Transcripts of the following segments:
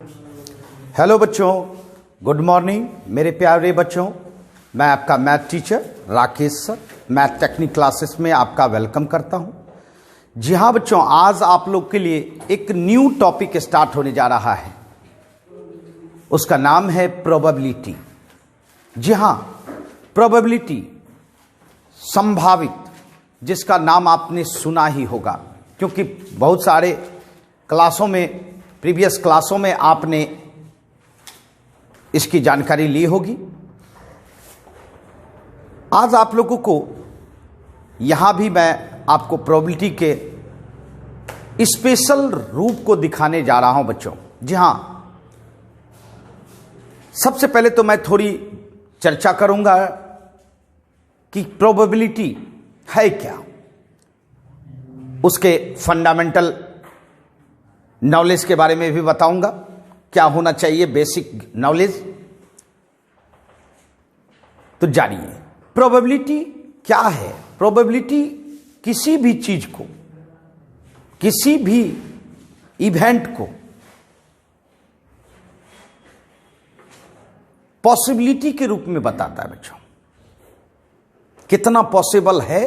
Hello बच्चों, good morning मेरे प्यारे बच्चों। मैं आपका math teacher Rakesh sir math technique classes में आपका वेलकम करता हूं। जी हाँ बच्चों, आज आप लोग के लिए एक न्यू टॉपिक स्टार्ट होने जा रहा है। उसका नाम है प्रोबेबिलिटी। जी हाँ, प्रोबेबिलिटी, संभावित, जिसका नाम आपने सुना ही होगा क्योंकि बहुत सारे क्लासों में, प्रीवियस क्लासों में आपने इसकी जानकारी ली होगी। आज आप लोगों को यहां भी मैं आपको प्रोबेबिलिटी के स्पेशल रूप को दिखाने जा रहा हूं बच्चों। जी हां, सबसे पहले तो मैं थोड़ी चर्चा करूंगा कि प्रोबेबिलिटी है क्या, उसके फंडामेंटल नॉलेज के बारे में भी बताऊंगा, क्या होना चाहिए बेसिक नॉलेज। तो जानिए प्रोबेबिलिटी क्या है। प्रोबेबिलिटी किसी भी चीज को, किसी भी इवेंट को पॉसिबिलिटी के रूप में बताता है बच्चों। कितना पॉसिबल है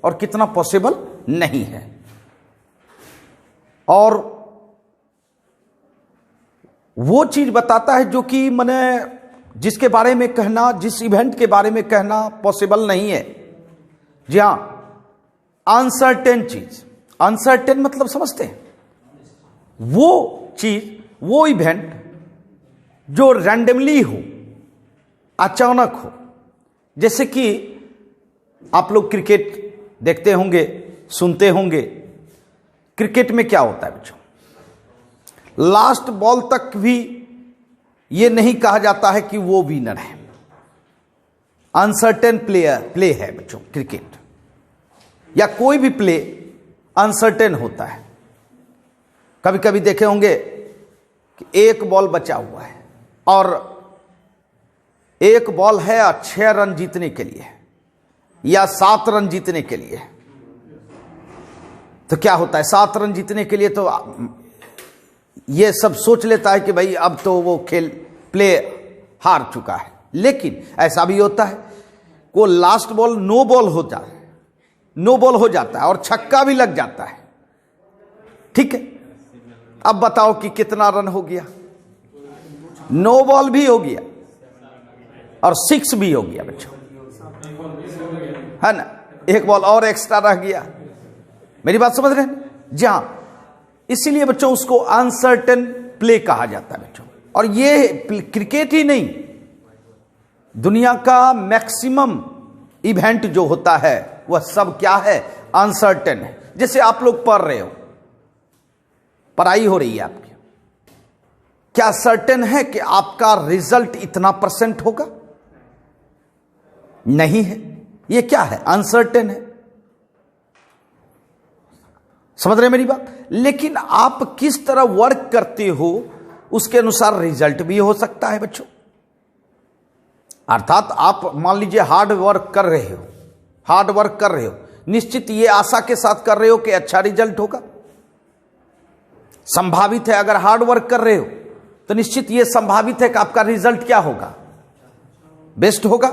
और कितना पॉसिबल नहीं है, और वो चीज बताता है जो कि मैंने जिसके बारे में कहना, जिस इवेंट के बारे में कहना पॉसिबल नहीं है। जी हां, अनसर्टेन चीज, अनसर्टेन मतलब समझते हैं, वो चीज, वो इवेंट जो रैंडमली हो, अचानक हो। जैसे कि आप लोग क्रिकेट देखते होंगे, सुनते होंगे। क्रिकेट में क्या होता है बच्चों, लास्ट बॉल तक भी ये नहीं कहा जाता है कि वो विनर है। अनसर्टेन प्ले है बच्चों। क्रिकेट या कोई भी प्ले अनसर्टेन होता है। कभी कभी देखे होंगे कि एक बॉल बचा हुआ है और एक बॉल है 6 रन जीतने के लिए या 7 रन जीतने के लिए। तो क्या होता है, 7 रन जीतने के लिए तो ये सब सोच लेता है कि भाई अब तो वो खेल प्ले हार चुका है। लेकिन ऐसा भी होता है वो लास्ट बॉल नो बॉल हो जाता है, नो बॉल हो जाता है और छक्का भी लग जाता है। ठीक है, अब बताओ कि कितना रन हो गया। नो बॉल भी हो गया और 6 भी हो गया बच्चों, है ना। एक बॉल और एक्स्ट्रा रह गया। मेरी बात समझ रहे हैं? जी हां, इसीलिए बच्चों उसको अनसर्टेन प्ले कहा जाता है बच्चों। और ये क्रिकेट ही नहीं, दुनिया का मैक्सिमम इवेंट जो होता है वह सब क्या है, अनसर्टेन है। जैसे आप लोग पढ़ रहे हो, पढ़ाई हो रही है आपकी, क्या सर्टेन है कि आपका रिजल्ट इतना % होगा? नहीं है। ये क्या है, अनसर्टेन है। समझ रहे मेरी बात? लेकिन आप किस तरह वर्क करते हो उसके अनुसार रिजल्ट भी हो सकता है बच्चों। अर्थात आप मान लीजिए हार्ड वर्क कर रहे हो, हार्ड वर्क कर रहे हो, निश्चित ये आशा के साथ कर रहे हो कि अच्छा रिजल्ट होगा। संभावित है, अगर हार्ड वर्क कर रहे हो तो निश्चित ये संभावित है कि आपका रिजल्ट क्या होगा, बेस्ट होगा।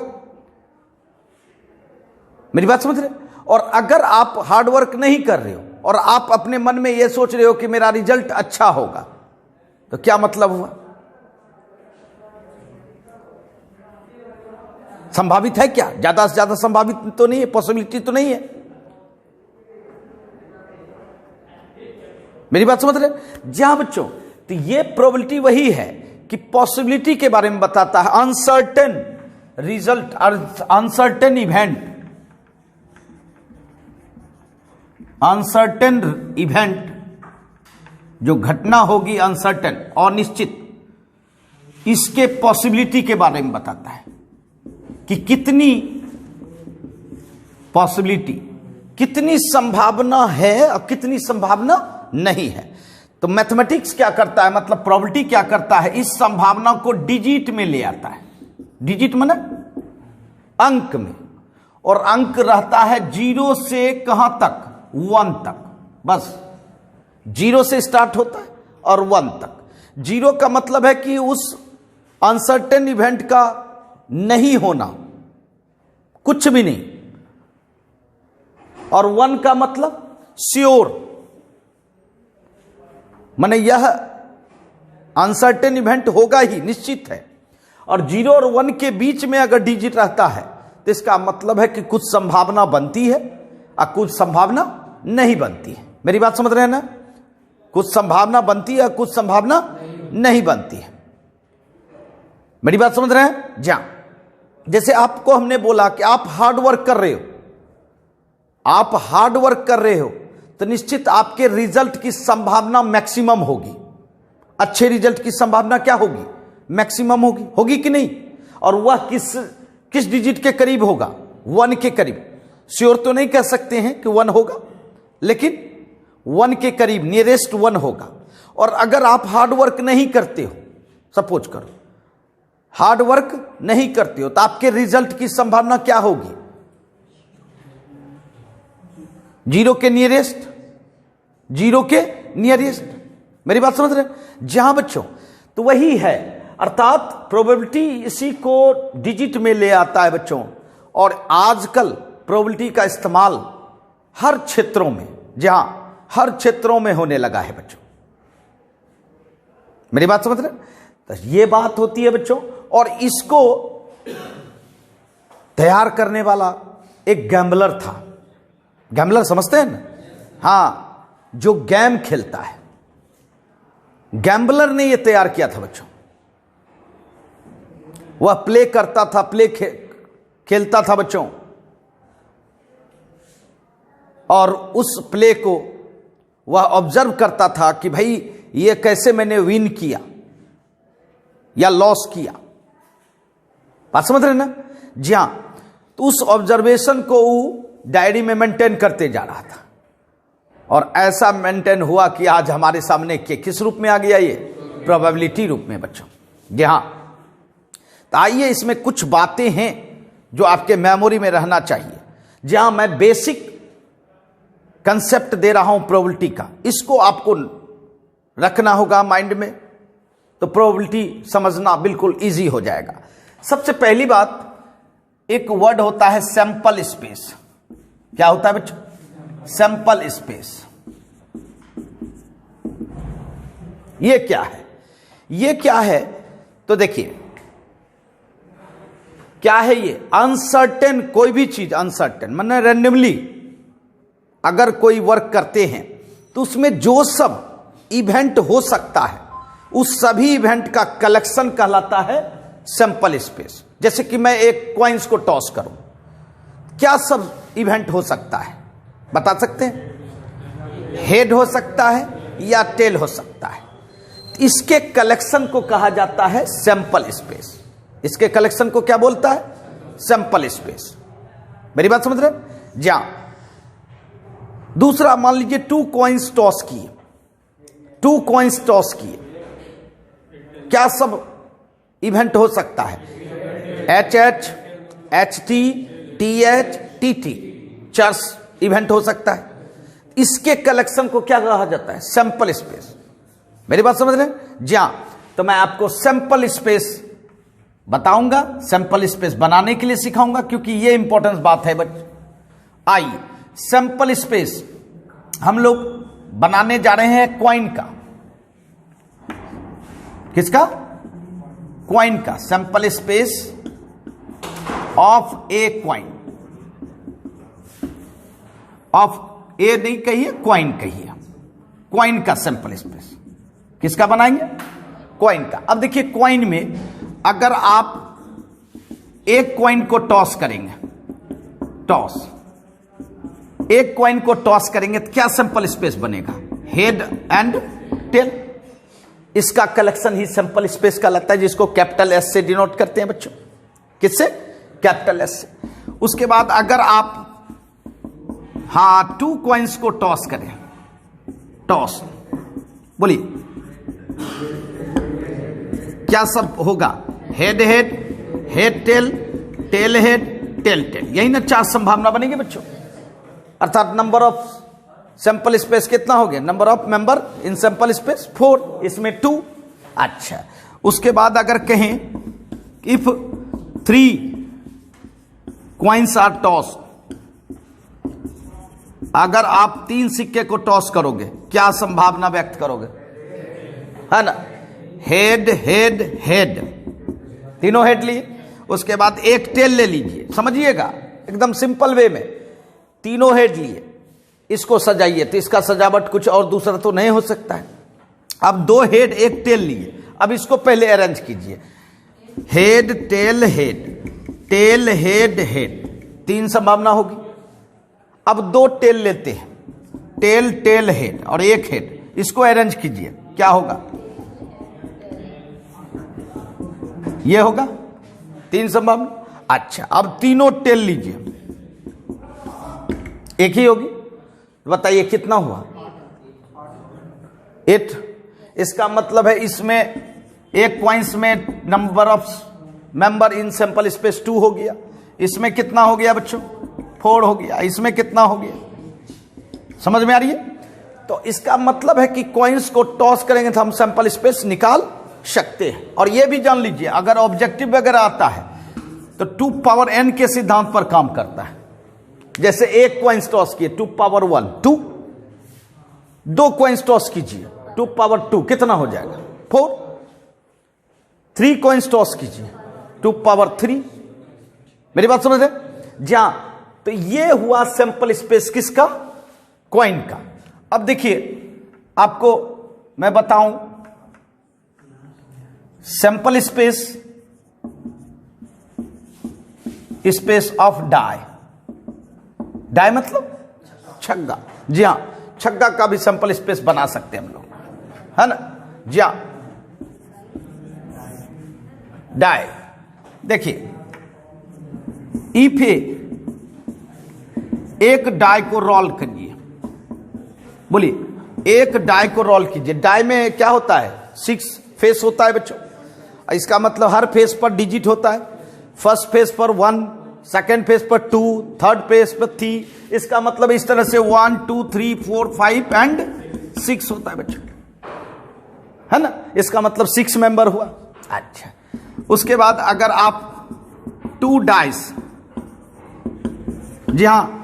मेरी बात समझ रहे? और अगर आप हार्ड वर्क नहीं कर रहे हो और आप अपने मन में यह सोच रहे हो कि मेरा रिजल्ट अच्छा होगा, तो क्या मतलब हुआ? संभावित है क्या? ज्यादा से ज्यादा संभावित तो नहीं है, पॉसिबिलिटी तो नहीं है। मेरी बात समझ रहे? जी हां बच्चों, तो ये प्रोबेबिलिटी वही है कि पॉसिबिलिटी के बारे में बताता है। Uncertain result, uncertain event, uncertain event जो घटना होगी, अनसर्टेन और निश्चित, इसके पॉसिबिलिटी के बारे में बताता है कि कितनी पॉसिबिलिटी, कितनी संभावना है और कितनी संभावना नहीं है। तो मैथमेटिक्स क्या करता है, मतलब प्रोबेबिलिटी क्या करता है, इस संभावना को डिजिट में ले आता है। डिजिट माने अंक में, और अंक रहता है 0 से कहां तक, 1 तक। बस 0 से स्टार्ट होता है और 1 तक। जीरो का मतलब है कि उस अनसर्टेन इवेंट का नहीं होना, कुछ भी नहीं। और 1 का मतलब श्योर, माने यह अनसर्टेन इवेंट होगा ही, निश्चित है। और 0 और 1 के बीच में अगर डिजिट रहता है तो इसका मतलब है कि कुछ संभावना बनती है और कुछ संभावना नहीं बनती है। मेरी बात समझ रहे हैं ना? कुछ संभावना बनती है, कुछ संभावना नहीं बनती है। मेरी बात समझ रहे हैं? जी, जैसे आपको हमने बोला कि आप हार्ड वर्क कर रहे हो, आप हार्ड वर्क कर रहे हो तो निश्चित आपके रिजल्ट की संभावना मैक्सिमम होगी। अच्छे रिजल्ट की संभावना क्या होगी? मैक्सिमम होगी। होगी कि नहीं? और वह किस डिजिट के करीब होगा? 1 के करीब। श्योर तो नहीं कह सकते हैं कि 1 होगा, लेकिन 1 के करीब, नियरेस्ट 1 होगा। और अगर आप हार्ड वर्क नहीं करते हो, सपोज करो हार्ड वर्क नहीं करते हो, तो आपके रिजल्ट की संभावना क्या होगी? 0 के नियरेस्ट, 0 के नियरेस्ट। मेरी बात समझ रहे हैं? जहां बच्चों, तो वही है, अर्थात प्रोबेबिलिटी इसी को डिजिट में ले आता है बच्चों। और आजकल प्रोबेबिलिटी का इस्तेमाल हर क्षेत्रों में, जहां हर क्षेत्रों में होने लगा है बच्चों। मेरी बात समझ रहे हैं? तो ये बात होती है बच्चों। और इसको तैयार करने वाला एक गैम्बलर था। गैम्बलर समझते हैं ना? हां, जो गेम खेलता है, गैम्बलर ने यह तैयार किया था बच्चों। वह प्ले करता था, प्ले खेलता था बच्चों, और उस प्ले को वह ऑब्जर्व करता था कि भाई ये कैसे मैंने विन किया या लॉस किया। बात समझ रहे ना? जी हां। तो उस ऑब्जर्वेशन को वो डायरी में मेंटेन करते जा रहा था, और ऐसा मेंटेन हुआ कि आज हमारे सामने किस रूप में आ गया? ये प्रोबेबिलिटी रूप में बच्चों। जी हां। तो आइए, इसमें कुछ बातें हैं जो आपके मेमोरी में रहना चाहिए। जहां मैं बेसिक कंसेप्ट दे रहा हूं प्रोबेबिलिटी का, इसको आपको रखना होगा माइंड में, तो प्रोबेबिलिटी समझना बिल्कुल इजी हो जाएगा। सबसे पहली बात, एक वर्ड होता है सैंपल स्पेस। क्या होता है बच्चों? Sample space. ये क्या है? ये क्या है? तो देखिए, क्या है ये? अनसर्टेन, कोई भी चीज अनसर्टेन, माने रैंडमली अगर कोई वर्क करते हैं तो उसमें जो सब इवेंट हो सकता है, उस सभी इवेंट का कलेक्शन कहलाता है सैंपल स्पेस। जैसे कि मैं एक कॉइन्स को टॉस करूं, क्या सब इवेंट हो सकता है? बता सकते हैं? हेड हो सकता है या टेल हो सकता है। इसके कलेक्शन को कहा जाता है सैंपल स्पेस। इसके कलेक्शन को क्या बोलता है? Sample space. मेरी बात समझ रहे हैं? जी हां। दूसरा, मान लीजिए 2 कॉइन्स टॉस किए, 2 कॉइन्स टॉस किए, क्या सब इवेंट हो सकता है? HH, HT, TH, TT, 4 event हो सकता है। इसके कलेक्शन को क्या कहा जाता है? Sample space. मेरी बात समझ रहे हैं? जी हां। तो मैं आपको सैंपल स्पेस बताऊंगा, सैंपल स्पेस बनाने के लिए सिखाऊंगा, क्योंकि ये इंपॉर्टेंट बात है बच्चे। आइए, सैंपल स्पेस हम लोग बनाने जा रहे हैं कॉइन का। किसका? कॉइन का। Sample space of a coin, of a नहीं कहिए, कॉइन कहिए। कॉइन का सैंपल स्पेस किसका बनाएंगे? कॉइन का। अब देखिए, कॉइन में अगर आप एक कॉइन को टॉस करेंगे, टॉस, एक कॉइन को टॉस करेंगे तो क्या सैंपल स्पेस बनेगा? Head and tail. इसका कलेक्शन ही सैंपल स्पेस का लगता है, जिसको कैपिटल एस से डिनोट करते हैं बच्चों। किससे? कैपिटल एस से। उसके बाद अगर आप 2 कॉइन्स को टॉस करें, टॉस, बोलिए क्या सब होगा? Head head, head tail, tail head, tail tail. यही ना 4 संभावना बनेगी बच्चों। अर्थात नंबर ऑफ सैंपल स्पेस कितना हो गया? Number of member in sample space 4, इसमें 2। अच्छा, उसके बाद अगर कहें इफ 3 कॉइन्स आर टॉस, अगर आप 3 सिक्के को टॉस करोगे क्या संभावना व्यक्त करोगे, है ना, हेड हेड हेड, तीनों हेड लिए, उसके बाद एक टेल ले लीजिए, समझिएगा एकदम सिंपल वे में, तीनों हेड लिए, इसको सजाइए, तो इसका सजावट कुछ और दूसरा तो नहीं हो सकता है। अब 2 हेड एक टेल लिए, अब इसको पहले अरेंज कीजिए, head tail head, tail head head, 3 संभावना होगी। अब 2 टेल लेते हैं, टेल टेल हेड और एक हेड, इसको अरेंज कीजिए, क्या होगा, ये होगा, 3 संभावना। अच्छा, अब तीनों टेल लीजिए, एक ही होगी, बताइए कितना हुआ, 8। इसका मतलब है इसमें एक क्वाइंस में number of member in sample space 2 हो गया, इसमें कितना हो गया बच्चों, 4 हो गया, इसमें कितना हो गया, समझ में आ रही है। तो इसका मतलब है कि कॉइन्स को टॉस करेंगे तो हम सैंपल स्पेस निकाल सकते हैं। और यह भी जान लीजिए अगर ऑब्जेक्टिव वगैरह आता है तो 2 पावर n के सिद्धांत पर काम करता है। जैसे एक कॉइन्स टॉस किए 2 पावर 1 2, 2 कॉइन्स टॉस कीजिए 2 पावर 2 कितना हो जाएगा 4, 3 कॉइन्स टॉस कीजिए 2 पावर 3, मेरी बात समझ रहे जी हाँ। तो ये हुआ सैंपल स्पेस किसका, कॉइन का। अब देखिए आपको मैं बताऊं, sample space space of die, die मतलब छग्गा, जी हाँ, छग्गा का भी सैंपल स्पेस बना सकते हैं हम लोग, है ना, जी हाँ। डाई देखिए, इफ एक डाई को रोल करिए, बोलिए एक डाई को रोल कीजिए। डाई में क्या होता है, 6 फेस होता है बच्चों, इसका मतलब हर फेस पर डिजिट होता है, फर्स्ट फेस पर 1, सेकेंड फेस पर 2, थर्ड फेस पर 3, इसका मतलब इस तरह से 1 2 3 4 5 एंड 6 होता है बच्चों, है ना, इसका मतलब 6 मेंबर हुआ। अच्छा, उसके बाद अगर आप 2 डाइस, जी हाँ,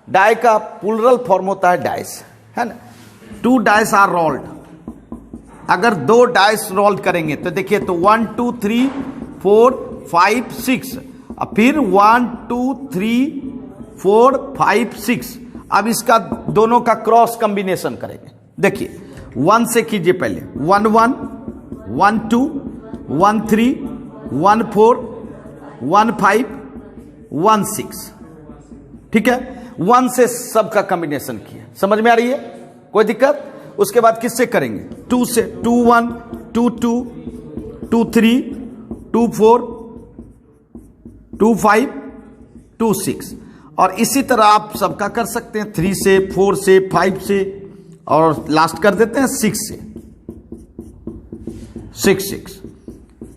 डाई का प्लूरल फॉर्म होता है डाइस, है ना, 2 डाइस आर रोल्ड, अगर 2 डाइस रोल करेंगे तो देखिए तो 1 2 3 4 5 6, अब फिर 1 2 3 4 5 6, अब इसका दोनों का क्रॉस कॉम्बिनेशन करेंगे। देखिए 1 से कीजिए पहले, 1 1 1 2 1 3 1 4 1 5 1 6, ठीक है, 1 से सबका कॉम्बिनेशन किया, समझ में आ रही है, कोई दिक्कत। उसके बाद किससे करेंगे, 2 से, 2 1 2 2 2 3 2 4 2 5 2 6, और इसी तरह आप सबका कर सकते हैं, 3 से 4 से 5 से, और लास्ट कर देते हैं 6 से, 6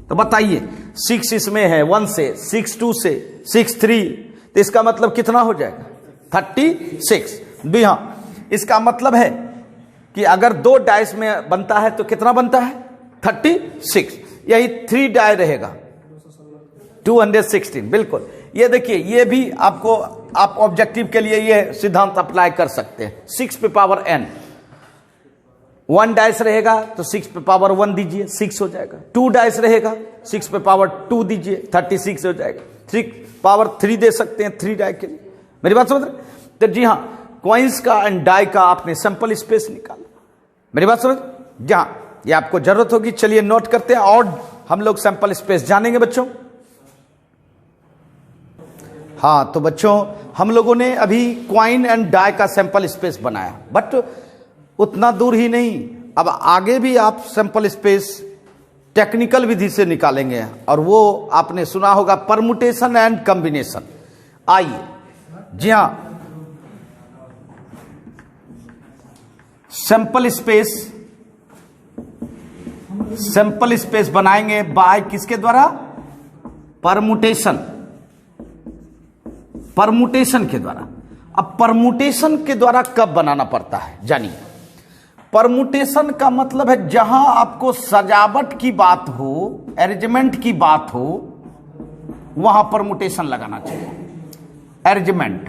तो बताइए 6 इसमें है 1 से, 6 2 से, 6 3, तो इसका मतलब कितना हो जाएगा 36। जी हाँ, इसका मतलब है कि अगर 2 डाइस में बनता है तो कितना बनता है 36, यही 3 डाई रहेगा 216, बिल्कुल। ये देखिए, ये भी आपको, आप ऑब्जेक्टिव के लिए ये सिद्धांत अप्लाई कर सकते हैं, 6 पे पावर n, 1 डाइस रहेगा तो 6 पे पावर 1 दीजिए 6 हो जाएगा, 2 डाइस रहेगा 6 पे पावर 2 दीजिए 36 हो जाएगा, 3 पावर 3 दे सकते हैं 3 डाई के लिए, मेरी बात समझ रहे। तो जी हाँ, कॉइन्स का एंड डाई का आपने सैंपल स्पेस निकाला, मेरी बात समझ, जहां ये आपको जरूरत होगी। चलिए नोट करते हैं और हम लोग सैंपल स्पेस जानेंगे बच्चों। हाँ तो बच्चों, हम लोगों ने अभी कॉइन एंड डाई का सैंपल स्पेस बनाया, बट उतना दूर ही नहीं, अब आगे भी आप सैंपल स्पेस टेक्निकल विधि से निकालेंगे, और वो आपने सुना होगा परमुटेशन एंड कॉम्बिनेशन। आइए, जी हाँ, सैंपल स्पेस बनाएंगे बाय किसके द्वारा, परमुटेशन के द्वारा। अब परमुटेशन के द्वारा कब बनाना पड़ता है जानिए, परमुटेशन का मतलब है जहां आपको सजावट की बात हो, अरेंजमेंट की बात हो, वहां परमुटेशन लगाना चाहिए। अरेंजमेंट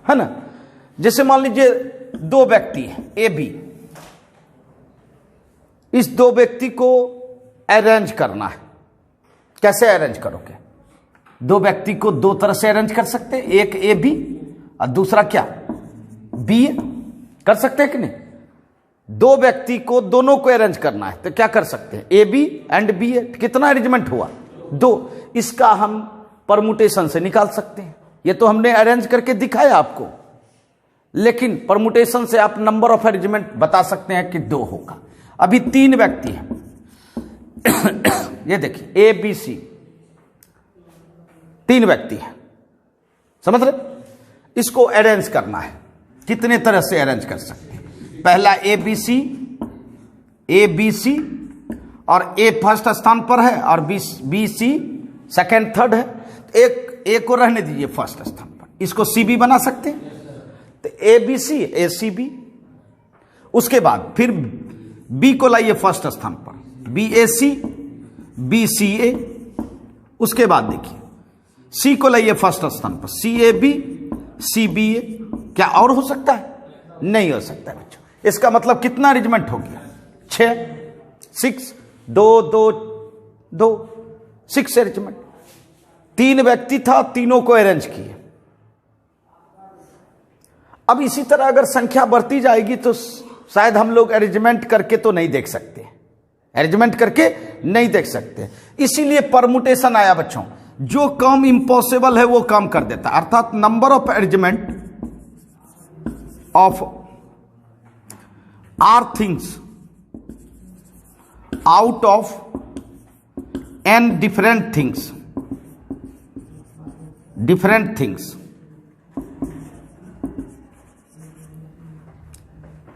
है ना। जैसे मान लीजिए दो व्यक्ति हैं ए बी, इस दो व्यक्ति को अरेंज करना है। कैसे अरेंज करोगे? दो व्यक्ति को दो तरह से अरेंज कर सकते हैं, एक ए बी और दूसरा क्या बी ए। कर सकते हैं कि नहीं? दो व्यक्ति को दोनों को अरेंज करना है तो क्या कर सकते हैं? ए बी एंड बी ए। कितना अरेंजमेंट हुआ? दो। इसका हम परमुटेशन से निकाल सकते हैं। ये तो हमने अरेंज करके दिखाया आपको, लेकिन परमुटेशन से आप नंबर ऑफ अरेंजमेंट बता सकते हैं कि दो होगा। अभी तीन व्यक्ति हैं ये देखिए ए बी सी, तीन व्यक्ति हैं, समझ रहे? इसको अरेंज करना है। कितने तरह से अरेंज कर सकते हैं? पहला ए बी सी और ए फर्स्ट स्थान पर है और बी सी सेकेंड थर्ड है। एक ए को रहने दीजिए फर्स्ट स्थान पर, इसको सी बी बना सकते हैं। तो A B C A C B. उसके बाद फिर बी को लाइए फर्स्ट स्थान पर, बी ए सी बी सी ए। उसके बाद देखिए सी को लाइए फर्स्ट स्थान पर, सी ए बी सी बी ए। क्या और हो सकता है? नहीं हो सकता है बच्चों। इसका मतलब कितना अरेंजमेंट हो गया? 6 2 2 2 6 अरेंजमेंट। तीन व्यक्ति था, तीनों को अरेंज किए। अब इसी तरह अगर संख्या बढ़ती जाएगी तो शायद हम लोग अरेंजमेंट करके तो नहीं देख सकते, अरेंजमेंट करके नहीं देख सकते। इसीलिए परमुटेशन आया बच्चों। जो काम इम्पॉसिबल है वो काम कर देता है। अर्थात number of arrangement of r things out of n different things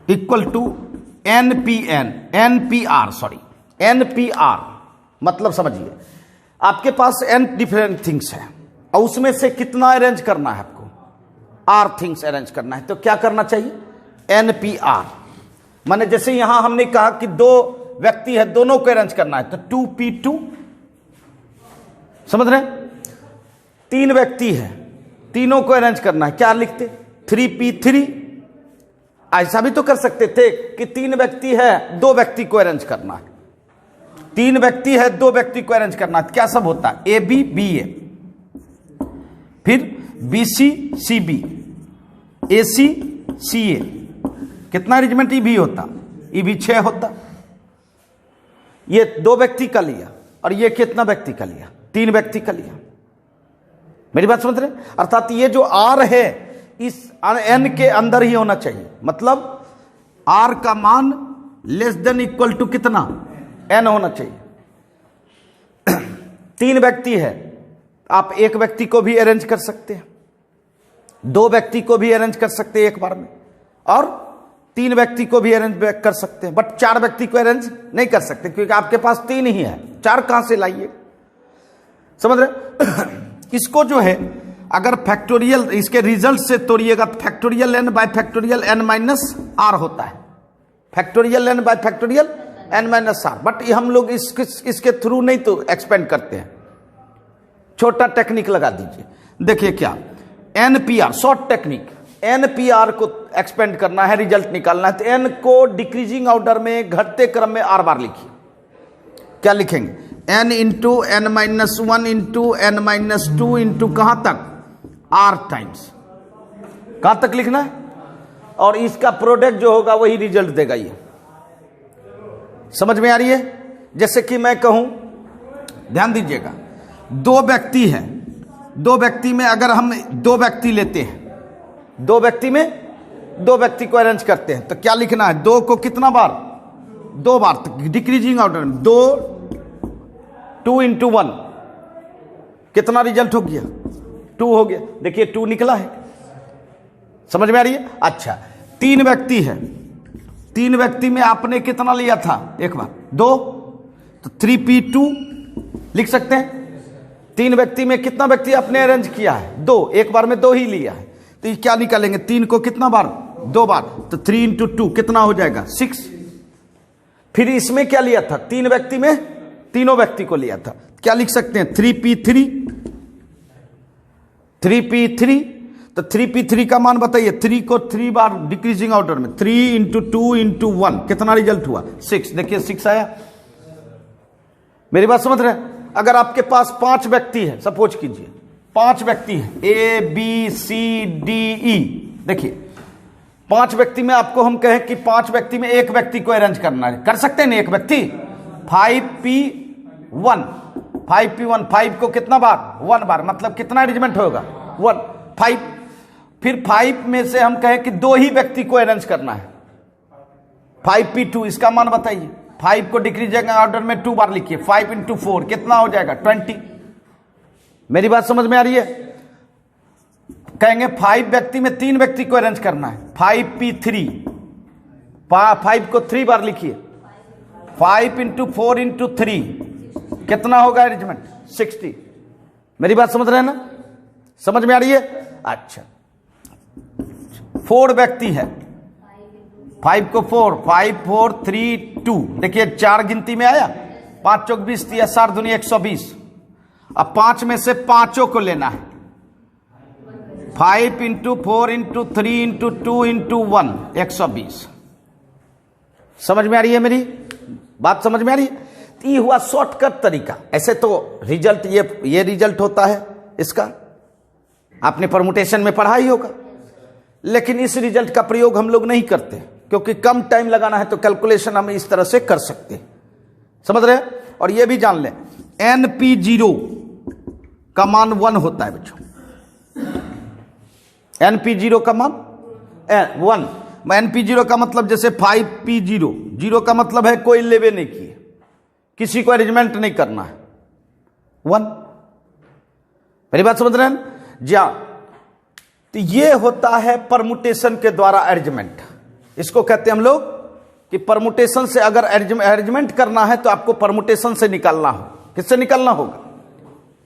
equal to nPr. मतलब समझिए आपके पास एन डिफरेंट थिंग्स है और उसमें से कितना अरेंज करना है आपको? आर थिंग्स अरेंज करना है। तो क्या करना चाहिए? एनपीआर। माने जैसे यहां हमने कहा कि दो व्यक्ति है, दोनों को अरेंज करना है तो 2p2। समझ रहे हैं? तीन व्यक्ति है, तीनों को अरेंज करना है, क्या लिखते? 3p3। ऐसा भी तो कर सकते थे कि तीन व्यक्ति है, दो व्यक्ति को अरेंज करना है। तीन व्यक्ति है, दो व्यक्ति को अरेंज करना है, क्या सब होता है? ए बी बी ए, फिर बी सी सी बी, ए सी सी ए। कितना अरेंजमेंट ई भी होता? ई भी 6 होता। ये दो व्यक्ति का लिया और ये कितना व्यक्ति का लिया? 3 व्यक्ति का लिया। मेरी बात समझ रहे? अर्थात ये जो आर है इस एन के अंदर ही होना चाहिए। मतलब आर का मान लेस देन इक्वल टू कितना? एन होना चाहिए। 3 व्यक्ति है, आप एक व्यक्ति को भी अरेंज कर सकते हैं, दो व्यक्ति को भी अरेंज कर सकते हैं एक बार में, और 3 व्यक्ति को भी अरेंज कर सकते हैं। बट 4 व्यक्ति को अरेंज नहीं कर सकते क्योंकि आपके पास 3 ही है, 4 कहां से लाइए? समझ रहे? इसको जो है अगर फैक्टोरियल इसके रिजल्ट से तोड़िएगा तो factorial n by factorial n minus r होता है। Factorial n by factorial n minus r. But ये हम लोग इसके थ्रू नहीं तो एक्सपेंड करते हैं। छोटा टेक्निक लगा दीजिए। देखिए क्या एनपीआर, शॉर्ट टेक्निक। एनपीआर को एक्सपेंड करना है, रिजल्ट निकालना है तो एन को डिक्रीजिंग ऑर्डर में, घटते क्रम में आर बार लिखिए। क्या लिखेंगे? N into n minus 1 into n minus 2 into कहां तक? R times. कहां तक लिखना है? और इसका प्रोडक्ट जो होगा वही रिजल्ट देगा। ये समझ में आ रही है? जैसे कि मैं कहूं, ध्यान दीजिएगा, 2 व्यक्ति हैं, 2 व्यक्ति में अगर हम 2 व्यक्ति लेते हैं, 2 व्यक्ति में 2 व्यक्ति को अरेंज करते हैं तो क्या लिखना है? 2 को कितना बार? 2 बार, डिक्रीजिंग ऑर्डर में। 2 इंटू 1 कितना रिजल्ट हो गया? 2 हो गया। देखिए 2 निकला है। समझ में आ रही है? अच्छा, 3 व्यक्ति है, 3 व्यक्ति में आपने कितना लिया था? एक बार 2, तो 3p2 लिख सकते हैं। 3 व्यक्ति में कितना व्यक्ति आपने अरेंज किया है? 2, एक बार में 2 ही लिया है तो ये क्या निकालेंगे? 3 को कितना बार 2 बार, तो 3 इंटू 2 कितना हो जाएगा 6। फिर इसमें क्या लिया था, 3 व्यक्ति में तीनों व्यक्ति को लिया था, क्या लिख सकते हैं 3p3, 3p3। तो 3p3 का मान बताइए, 3 को 3 बार डिक्रीजिंग ऑर्डर में, 3 इंटू 2 इंटू 1 कितना रिजल्ट हुआ 6। देखिए 6 आया। मेरी बात समझ रहे हैं? अगर आपके पास 5 व्यक्ति है, सपोज कीजिए 5 व्यक्ति है, A B C D E। देखिए 5 व्यक्ति में आपको हम कहें कि 5 व्यक्ति में एक व्यक्ति को अरेंज करना है, कर सकते हैं ना एक व्यक्ति। 5p1, 5p1, 5 को कितना बार 1 बार, मतलब कितना अरेंजमेंट होगा 1, 5। फिर 5 में से हम कहें कि 2 ही व्यक्ति को अरेंज करना है, 5p2, इसका मान बताइए। 5 को डिक्रीजिंग ऑर्डर में 2 बार लिखिए, 5 इंटू 4 कितना हो जाएगा 20। मेरी बात समझ में आ रही है? कहेंगे 5 व्यक्ति में 3 व्यक्ति को अरेंज करना है, 5p3, 5 को 3 बार लिखिए, 5 इंटू 4 इंटू 3 कितना होगा अरेंजमेंट 60। मेरी बात समझ रहे हैं ना? समझ में आ रही है? अच्छा 4 व्यक्ति है, 5 को 4, 5 4 3 2। देखिए 4 गिनती में आया, 5 चौक 20, 4 दूनी 120। अब 5 में से 5 को लेना है, 5 इंटू 4 इंटू 3 इंटू 2 इंटू 1 120। समझ में आ रही है मेरी बात? समझ में आ रही है? ये हुआ शॉर्टकट तरीका। ऐसे तो रिजल्ट ये रिजल्ट होता है इसका, आपने परमुटेशन में पढ़ा ही होगा, लेकिन इस रिजल्ट का प्रयोग हम लोग नहीं करते क्योंकि कम टाइम लगाना है, तो कैलकुलेशन हम इस तरह से कर सकते हैं। समझ रहे हैं? और ये भी जान लें NP0 का मान 1 होता है बच्चों। NP0 का मान 1। NP0 का मतलब जैसे 5p0, 0 का मतलब है कोई लेवे नहीं किए, किसी को अरेंजमेंट नहीं करना है, 1। मेरी बात समझ रहे हैं? जी हाँ। तो ये होता है परमुटेशन के द्वारा अरेंजमेंट। इसको कहते हैं हम लोग कि परमुटेशन से अगर अरेंजमेंट करना है तो आपको परमुटेशन से निकालना हो। किससे निकालना होगा?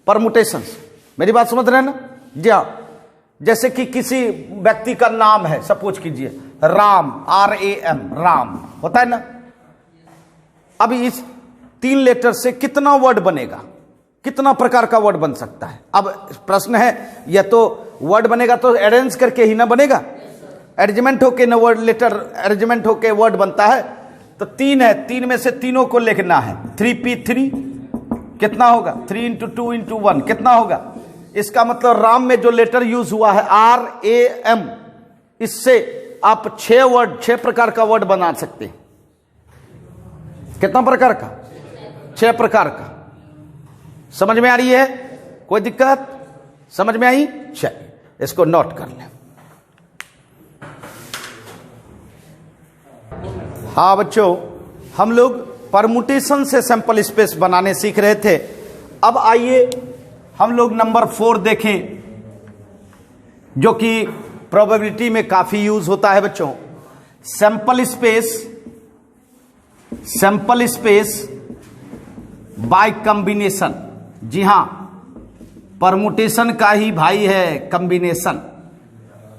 परमुटेशन से। मेरी बात समझ रहे हैं ना? जी हाँ। जैसे कि किसी व्यक्ति का नाम है, सपोज कीजिए राम, RAM, राम होता है ना। अब इस 3 लेटर से कितना वर्ड बनेगा, कितना प्रकार का वर्ड बन सकता है? अब प्रश्न है, यह तो वर्ड बनेगा तो अरेंज करके ही ना बनेगा, अरेंजमेंट होके ना वर्ड लेटर अरेंजमेंट होके वर्ड बनता है। तो 3 है, 3 में से तीनों को लिखना है। 3p3 कितना होगा, 3 इंटू 2 इंटू 1 कितना होगा? इसका मतलब राम में जो लेटर यूज हुआ है RAM, इससे आप 6 प्रकार का वर्ड बना सकते हैं। कितना प्रकार का? 6 प्रकार का। समझ में आ रही है? कोई दिक्कत? समझ में आई? चलिए इसको नोट कर लें। हाँ बच्चों, हम लोग परमुटेशन से सैंपल स्पेस बनाने सीख रहे थे। अब आइए हम लोग नंबर 4 देखें, जो कि प्रोबेबिलिटी में काफी यूज होता है बच्चों। Sample space by combination. जी हां, परमुटेशन का ही भाई है कॉम्बिनेशन।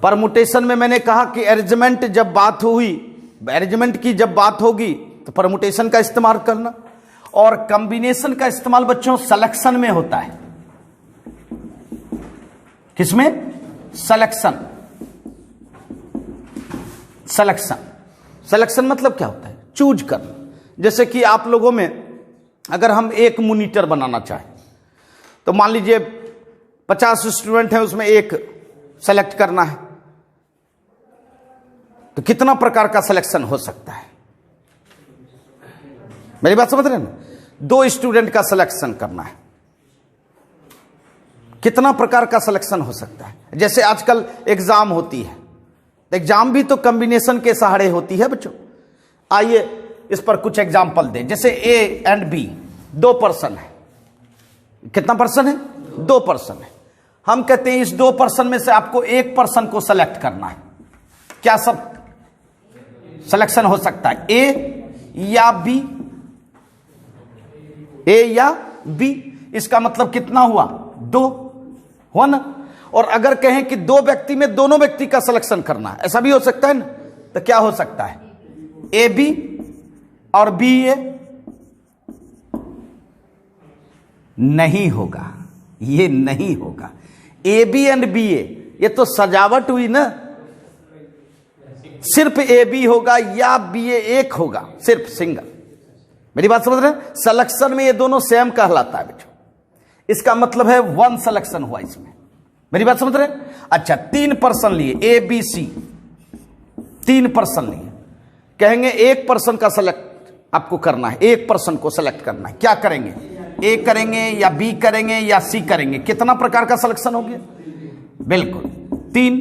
परमुटेशन में मैंने कहा कि अरेंजमेंट जब बात हुई, अरेंजमेंट की जब बात होगी तो परमुटेशन का इस्तेमाल करना, और कॉम्बिनेशन का इस्तेमाल बच्चों सिलेक्शन में होता है। किसमें? सिलेक्शन। सिलेक्शन मतलब क्या होता है? चूज करना। जैसे कि आप लोगों में अगर हम एक मॉनिटर बनाना चाहें तो मान लीजिए 50 स्टूडेंट हैं, उसमें एक सेलेक्ट करना है, तो कितना प्रकार का सिलेक्शन हो सकता है? मेरी बात समझ रहे हैं ना? 2 स्टूडेंट का सिलेक्शन करना है, कितना प्रकार का सिलेक्शन हो सकता है? जैसे आजकल एग्जाम होती है, एग्जाम भी तो कॉम्बिनेशन के सहारे होती है बच्चों। आइए इस पर कुछ एग्जाम्पल दें। जैसे A एंड B 2 पर्सन है। कितना पर्सन है? 2 पर्सन है। हम कहते हैं इस 2 पर्सन में से आपको एक पर्सन को सेलेक्ट करना है। क्या सब सिलेक्शन हो सकता है? A या B, A या B। इसका मतलब कितना हुआ? 2 हुआ ना। और अगर कहें कि दो व्यक्ति में दोनों व्यक्ति का सिलेक्शन करना है, ऐसा भी हो सकता है ना, तो क्या हो सकता है, ए बी और बी ए? नहीं होगा, ये नहीं होगा। ए बी एंड बी ए, ये तो सजावट हुई ना। सिर्फ ए बी होगा या बी ए एक होगा, सिर्फ सिंगल। मेरी बात समझ रहे हैं? सिलेक्शन में ये दोनों सेम कहलाता है बच्चों। इसका मतलब है वन सिलेक्शन हुआ इसमें। मेरी बात समझ रहे हैं? अच्छा, 3 पर्सन लिए, ए बी सी, 3 पर्सन लिए। कहेंगे एक पर्सन का सेलेक्ट आपको करना है, एक पर्सन को सेलेक्ट करना है। क्या करेंगे, ए करेंगे या बी करेंगे या सी करेंगे? कितना प्रकार का सिलेक्शन हो गया? बिल्कुल 3।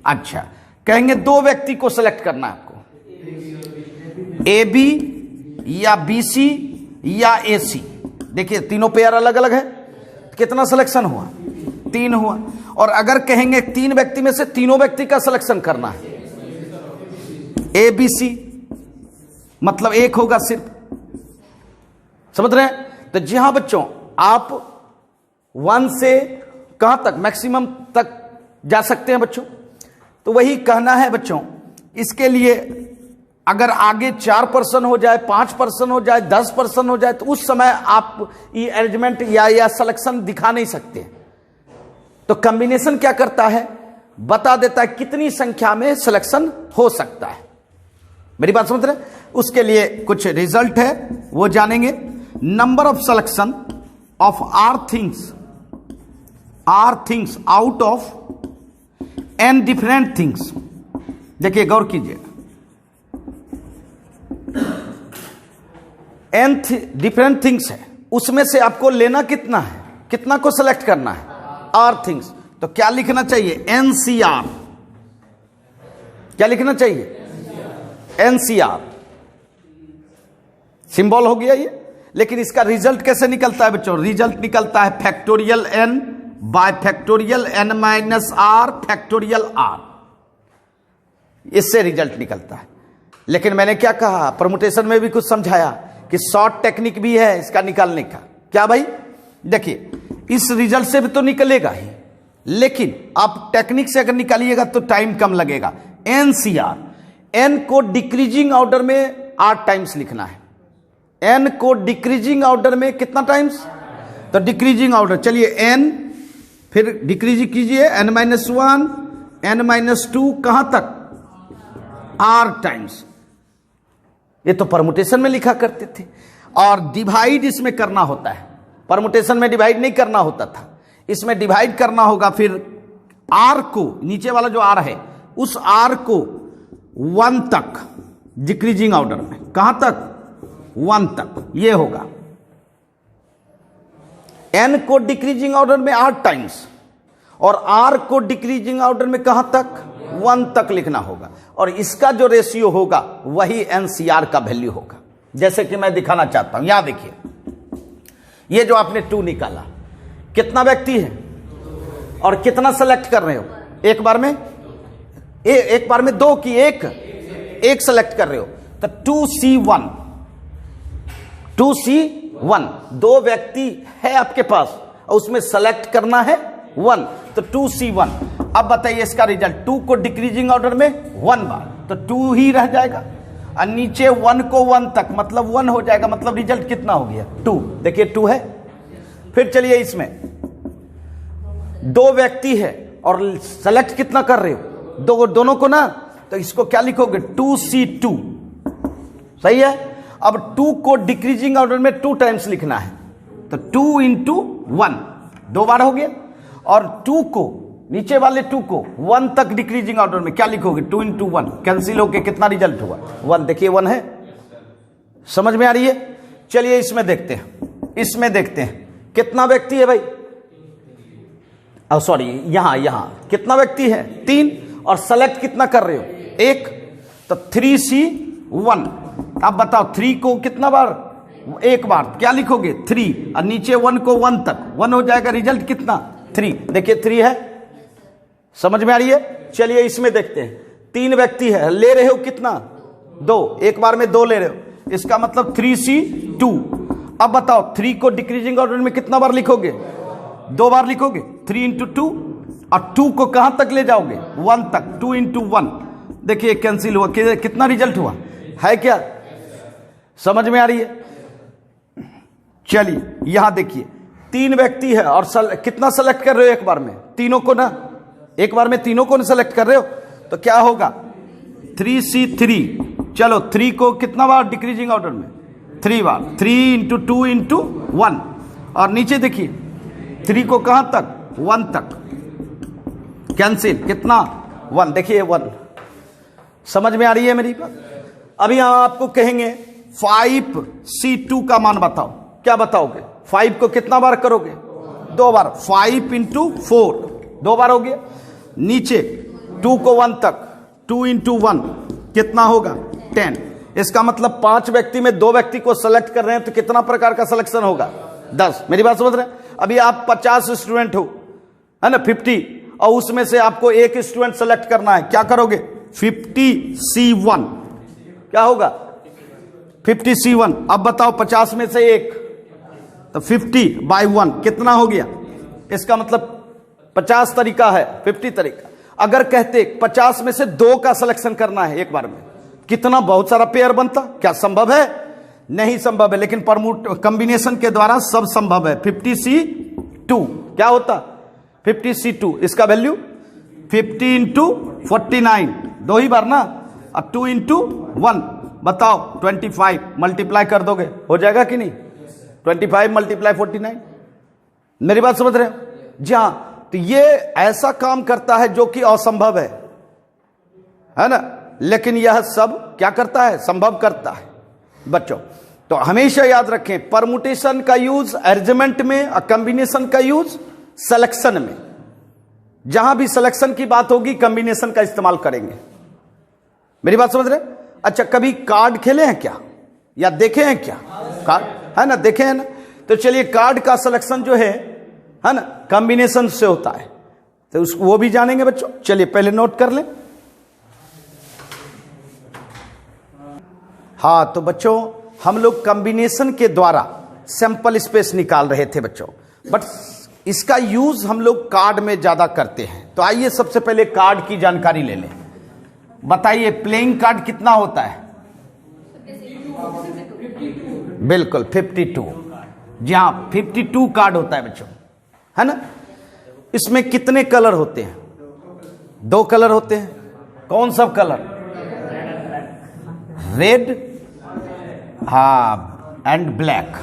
अच्छा, कहेंगे 2 व्यक्ति को सेलेक्ट करना है आपको, ए बी या बी सी या ए सी। देखिए तीनों पेयर अलग अलग है, कितना सिलेक्शन हुआ? 3 हुआ। और अगर कहेंगे 3 व्यक्ति में से तीनों व्यक्ति का सिलेक्शन करना है, ए बी सी, मतलब 1 होगा सिर्फ। समझ रहे हैं? तो जी हाँ बच्चों, आप 1 से कहां तक, मैक्सिमम तक जा सकते हैं बच्चों। तो वही कहना है बच्चों, इसके लिए अगर आगे 4 पर्सन हो जाए, 5 पर्सन हो जाए, 10 पर्सन हो जाए, तो उस समय आप ये अरेंजमेंट या सिलेक्शन दिखा नहीं सकते। तो कॉम्बिनेशन क्या करता है, बता देता है कितनी संख्या में सिलेक्शन हो सकता है। मेरी बात समझ रहे हैं? उसके लिए कुछ रिजल्ट है, वो जानेंगे। Number of selection of r things out of n different things. देखिए गौर कीजिए, एन डिफरेंट थिंग्स है, उसमें से आपको लेना कितना है, कितना को सिलेक्ट करना है, आर थिंग्स। तो क्या लिखना चाहिए, एनसीआर। क्या लिखना चाहिए, एनसीआर। सिंबल हो गया ये। लेकिन इसका रिजल्ट कैसे निकलता है बच्चों? रिजल्ट निकलता है factorial n by factorial n minus r factorial r. इससे रिजल्ट निकलता है। लेकिन मैंने क्या कहा, परमुटेशन में भी कुछ समझाया कि शॉर्ट टेक्निक भी है इसका निकालने का। क्या भाई? देखिए इस रिजल्ट से भी तो निकलेगा ही, लेकिन आप टेक्निक से अगर निकालिएगा तो टाइम कम लगेगा। एनसीआर, एन को डिक्रीजिंग ऑर्डर में 8 टाइम्स लिखना है। एन को डिक्रीजिंग ऑर्डर में कितना टाइम्स? तो डिक्रीजिंग ऑर्डर, चलिए एन, फिर डिक्रीज कीजिए, n-1, n-2, कहां तक? R times. ये तो परमुटेशन में लिखा करते थे। और डिवाइड इसमें करना होता है, परमुटेशन में डिवाइड नहीं करना होता था, इसमें डिवाइड करना होगा। फिर आर को, नीचे वाला जो आर है, उस आर को 1 तक डिक्रीजिंग ऑर्डर में, कहां तक? 1 तक, ये होगा। एन को डिक्रीजिंग ऑर्डर में 8 टाइम्स और आर को डिक्रीजिंग ऑर्डर में कहां तक? 1 तक लिखना होगा। और इसका जो रेशियो होगा वही एनसीआर का वैल्यू होगा। जैसे कि मैं दिखाना चाहता हूं, यहां देखिए, ये जो आपने 2 निकाला, कितना व्यक्ति है और कितना सेलेक्ट कर रहे हो? एक बार में एक बार में 2 की एक सेलेक्ट कर रहे हो। तो 2C1, 2C1, 2 व्यक्ति है आपके पास और उसमें सेलेक्ट करना है 1, तो 2C1। अब बताइए इसका रिजल्ट, 2 को डिक्रीजिंग ऑर्डर में 1 बार, तो 2 ही रह जाएगा। और नीचे 1 को 1 तक, मतलब 1 हो जाएगा। मतलब रिजल्ट कितना हो गया? 2। देखिए 2 है। फिर चलिए इसमें 2 व्यक्ति है और सेलेक्ट कितना कर रहे हो? दोनों को ना, तो इसको क्या लिखोगे? 2C2। सही है। अब 2 को डिक्रीजिंग ऑर्डर में 2 टाइम्स लिखना है, तो 2 × 1, 2 बार हो गया। और 2 को, नीचे वाले 2 को 1 तक डिक्रीजिंग ऑर्डर में क्या लिखोगे? 2 × 1, कैंसिल होके कितना रिजल्ट हुआ? 1। देखिए 1 है। समझ में आ रही है? चलिए इसमें देखते हैं, इसमें देखते हैं कितना व्यक्ति है भाई। सॉरी, यहां कितना व्यक्ति है? 3। और सेलेक्ट कितना कर रहे हो? 1। तो 3C1। अब बताओ 3 को कितना बार? 1 बार। क्या लिखोगे? 3। और नीचे 1 को 1 तक, 1 हो जाएगा। रिजल्ट कितना? 3। देखिए 3 है। समझ में आ रही है? चलिए इसमें देखते हैं, 3 व्यक्ति है, ले रहे हो कितना? 2। एक बार में 2 ले रहे हो, इसका मतलब 3C2। अब बताओ 3 को डिक्रीजिंग ऑर्डर में कितना बार लिखोगे? 2 बार लिखोगे। 3 × 2, और 2 को कहां तक ले जाओगे? 1 तक। 2 इंटू 1, देखिए कैंसिल हुआ, कितना रिजल्ट हुआ है? क्या समझ में आ रही है? चलिए यहां देखिए 3 व्यक्ति है और कितना सेलेक्ट कर रहे हो एक बार में? तीनों को ना, एक बार में तीनों को सेलेक्ट कर रहे हो, तो क्या होगा? 3C3। चलो 3 को कितना बार डिक्रीजिंग ऑर्डर में? 3 बार। 3 इंटू 2 इंटू 1, और नीचे देखिए 3 को कहां तक? 1 तक। कैंसिल, कितना? 1। देखिए 1। समझ में आ रही है मेरी बात? अभी यहां आपको कहेंगे 5C2 का मान बताओ, क्या बताओगे? 5 को कितना बार करोगे? 2 बार। 5 इंटू 4, 2 बार हो गया। नीचे 2 को 1 तक, 2 इंटू 1 कितना होगा? 10। इसका मतलब 5 व्यक्ति में 2 व्यक्ति को सेलेक्ट कर रहे हैं, तो कितना प्रकार का सिलेक्शन होगा? 10। मेरी बात समझ रहे हैं? अभी आप 50 स्टूडेंट हो, है ना, 50, और उसमें से आपको एक स्टूडेंट सेलेक्ट करना है, क्या करोगे? 50C1, क्या होगा? 50C1। अब बताओ 50 में से एक, तो 50/1 कितना हो गया? इसका मतलब 50 तरीका है, 50 तरीका। अगर कहते 50 में से 2 का सिलेक्शन करना है एक बार में, कितना बहुत सारा पेयर बनता? क्या संभव है? नहीं संभव है, लेकिन कॉम्बिनेशन के द्वारा सब संभव है। 50C2 क्या होता? 50C2, इसका वैल्यू 50 इंटू 49, 2 ही बार ना, और 2 इंटू 1 बताओ 25, मल्टीप्लाई कर दोगे, हो जाएगा कि नहीं? 25 मल्टीप्लाई 49। मेरी बात समझ रहे हो? जी हां। तो ये ऐसा काम करता है जो कि असंभव है ना, लेकिन यह सब क्या करता है? संभव करता है बच्चों। तो हमेशा याद रखें, परमुटेशन का यूज अरेंजमेंट में और कॉम्बिनेशन का यूज सिलेक्शन में। जहां भी सिलेक्शन की बात होगी कॉम्बिनेशन का इस्तेमाल करेंगे। मेरी बात समझ रहे? अच्छा, कभी कार्ड खेले हैं क्या, या देखे हैं क्या? कार्ड है ना, देखे हैं ना। तो चलिए, कार्ड का सिलेक्शन जो है ना, कॉम्बिनेशन से होता है, तो उसको वो भी जानेंगे बच्चों। चलिए पहले नोट कर लें। हाँ, तो बच्चों हम लोग कॉम्बिनेशन के द्वारा सैंपल स्पेस निकाल रहे थे बच्चों, बट इसका यूज हम लोग कार्ड में ज्यादा करते हैं। तो आइए सबसे पहले कार्ड की जानकारी ले लें। बताइए प्लेइंग कार्ड कितना होता है? बिल्कुल 52। जी हाँ, 52 कार्ड होता है बच्चों, है ना। इसमें कितने कलर होते हैं? 2 कलर होते हैं। कौन सा कलर? रेड, हाँ, एंड ब्लैक।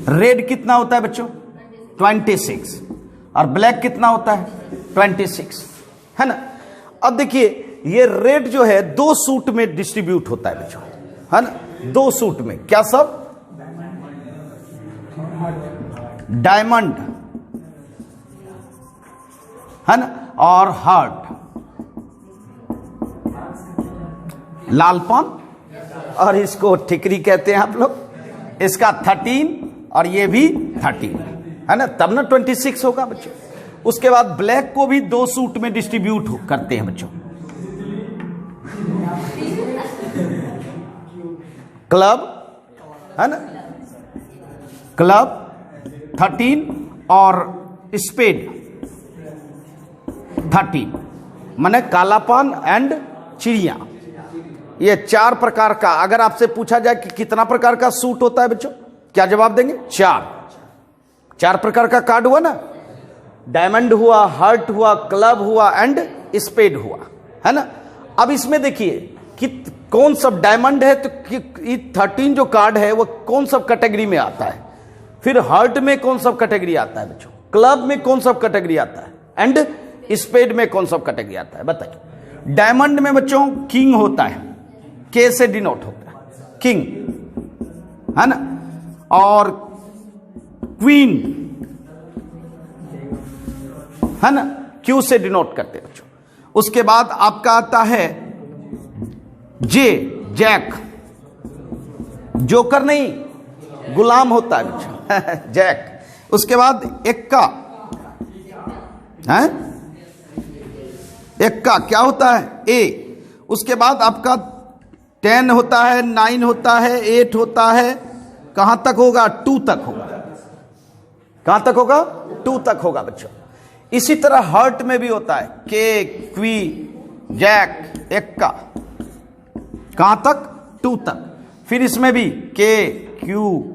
रेड कितना होता है बच्चों? 26। और ब्लैक कितना होता है? 26, है ना। अब देखिए, ये रेड जो है 2 सूट में डिस्ट्रीब्यूट होता है बच्चों, है ना। 2 सूट में, क्या सब? डायमंड, है ना, और हार्ट, लालपान, और इसको ठिकरी कहते हैं आप लोग। इसका 13 और ये भी 13, है ना, तब ना 26 होगा बच्चों। उसके बाद ब्लैक को भी 2 सूट में डिस्ट्रीब्यूट करते हैं बच्चों। क्लब, है ना, क्लब 13 और स्पेड 13, माने कालापान एंड चिड़िया। ये 4 प्रकार का, अगर आपसे पूछा जाए कि कितना प्रकार का सूट होता है बच्चों, क्या जवाब देंगे? 4 प्रकार का कार्ड हुआ ना। डायमंड हुआ, हार्ट हुआ, क्लब हुआ एंड स्पेड हुआ, है ना। अब इसमें देखिए कि कौन सब डायमंड है, तो 13 जो कार्ड है वो कौन सब कैटेगरी में आता है। फिर हार्ट में कौन सब कैटेगरी आता है बच्चों, क्लब में कौन सब कैटेगरी आता है, एंड स्पेड में कौन सब कैटेगरी आता है, बताइए। डायमंड में बच्चों किंग होता है, के से डिनोट होता है, किंग, है ना, और क्वीन, है ना, क्यू से डिनोट करते हैं बच्चों। उसके बाद आपका आता है जे, जैक, जोकर नहीं, गुलाम होता है बच्चों जैक। उसके बाद एक्का, है, एक्का क्या होता है? ए। उसके बाद आपका 10 होता है, 9 होता है, 8 होता है, कहां तक होगा? 2 तक होगा, कहां तक होगा? 2 तक होगा बच्चों। इसी तरह हर्ट में भी होता है, के, क्वी, जैक, एक्का, कहां तक? 2 तक। फिर इसमें भी के, क्यू,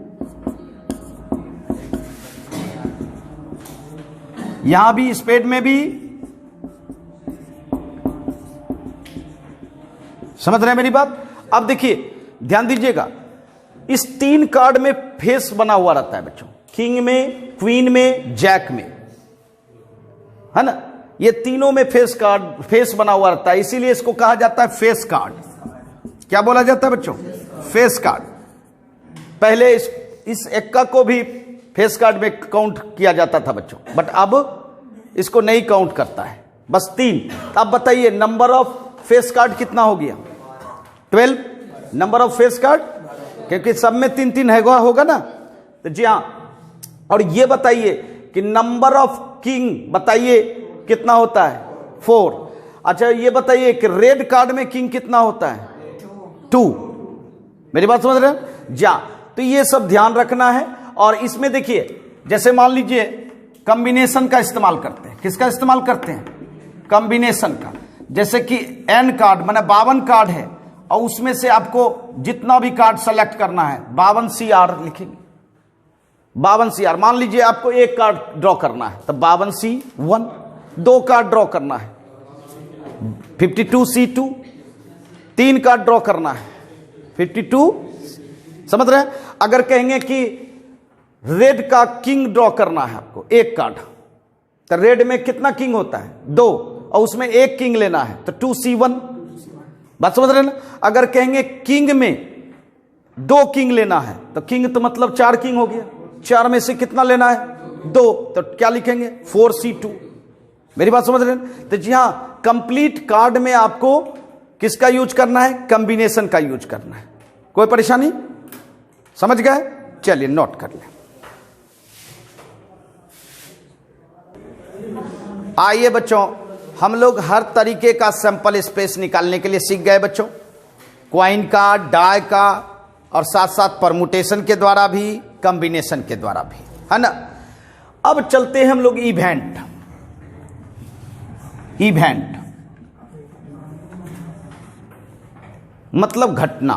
यहां भी स्पेड में भी, समझ रहे हैं मेरी बात? अब देखिए ध्यान दीजिएगा, इस 3 कार्ड में फेस बना हुआ रहता है बच्चों, किंग में, क्वीन में, जैक में, है ना? ये तीनों में फेस बना हुआ रहता है, इसीलिए इसको कहा जाता है फेस कार्ड। क्या बोला जाता है बच्चों? Face card. पहले इस एक्का को भी फेस कार्ड में काउंट किया जाता था बच्चों, बट अब इसको नहीं काउंट करता है, बस 3। अब बताइए नंबर ऑफ फेस कार्ड कितना हो गया? 12 नंबर ऑफ फेस कार्ड, क्योंकि सब में 3-3 होगा ना। तो जी हां, और ये बताइए कि नंबर ऑफ किंग बताइए कितना होता है? 4। अच्छा ये बताइए कि रेड कार्ड में किंग कितना होता है? 2। मेरी बात समझ रहे हैं? जा, तो ये सब ध्यान रखना है। और इसमें देखिए, जैसे मान लीजिए कॉम्बिनेशन का इस्तेमाल करते हैं। किसका इस्तेमाल करते हैं? कॉम्बिनेशन का। जैसे कि एन कार्ड माने 52 कार्ड है, और उसमें से आपको जितना भी कार्ड सेलेक्ट करना है 52 CR लिखेंगे। 52 CR, मान लीजिए आपको एक कार्ड ड्रॉ करना है तो 52 C1, 2 कार्ड ड्रॉ करना है 52 C2, 3 कार्ड ड्रॉ करना है 52, समझ रहे हैं? अगर कहेंगे कि रेड का किंग ड्रॉ करना है आपको, एक कार्ड, तो रेड में कितना किंग होता है? 2, और उसमें एक किंग लेना है तो 2 C1। बात समझ रहे हैं ना? अगर कहेंगे किंग में 2 किंग लेना है तो किंग तो मतलब 4 किंग हो गया, 4 में से कितना लेना है? 2, तो क्या लिखेंगे? 4 C2। मेरी बात समझ रहे हैं? तो जी हां, कंप्लीट कार्ड में आपको किसका यूज करना है? कॉम्बिनेशन का यूज करना है। कोई परेशानी? समझ गए? चलिए नोट कर लें। आइए बच्चों, हम लोग हर तरीके का सैंपल स्पेस निकालने के लिए सीख गए बच्चों, क्वाइन का, डाई का, और साथ साथ परमुटेशन के द्वारा भी, कॉम्बिनेशन के द्वारा भी, है ना? अब चलते हैं हम लोग इवेंट। इवेंट मतलब घटना।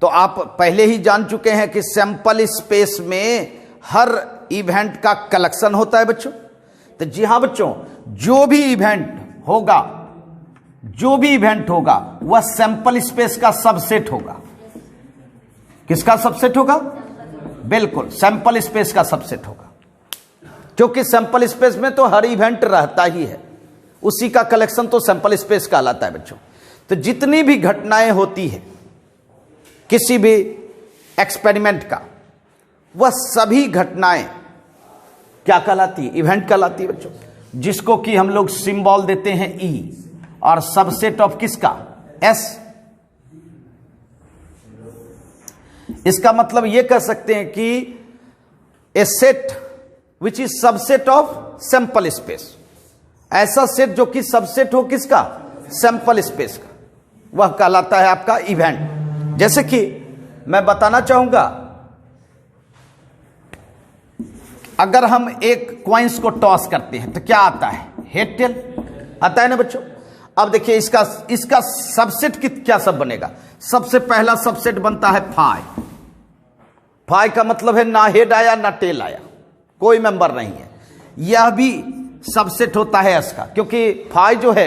तो आप पहले ही जान चुके हैं कि सैंपल स्पेस में हर इवेंट का कलेक्शन होता है बच्चों। तो जी हां बच्चों, जो भी इवेंट होगा वह सैंपल स्पेस का सबसेट होगा। किसका सबसेट होगा? बिल्कुल, सैंपल स्पेस का सबसेट होगा, क्योंकि सैंपल स्पेस में तो हर इवेंट रहता ही है, उसी का कलेक्शन तो सैंपल स्पेस कहलाता है बच्चों। तो जितनी भी घटनाएं होती है किसी भी एक्सपेरिमेंट का, वह सभी घटनाएं क्या कहलाती है? इवेंट कहलाती है बच्चों, जिसको कि हम लोग सिंबल देते हैं E, और सबसेट ऑफ किसका? S। इसका मतलब यह कह सकते हैं कि a set which is subset of sample space, ऐसा सेट जो कि सबसेट हो किसका? सैंपल स्पेस का, वह कहलाता है आपका इवेंट। जैसे कि मैं बताना चाहूंगा, अगर हम एक क्वाइंस को टॉस करते हैं तो क्या आता है? हेड टेल आता है ना बच्चों। अब देखिए इसका सबसेट क्या सब बनेगा? सबसे पहला सबसेट बनता है 5। 5 का मतलब है ना हेड आया ना टेल आया, कोई मेंबर नहीं है। यह भी सबसेट होता है S का, क्योंकि 5 जो है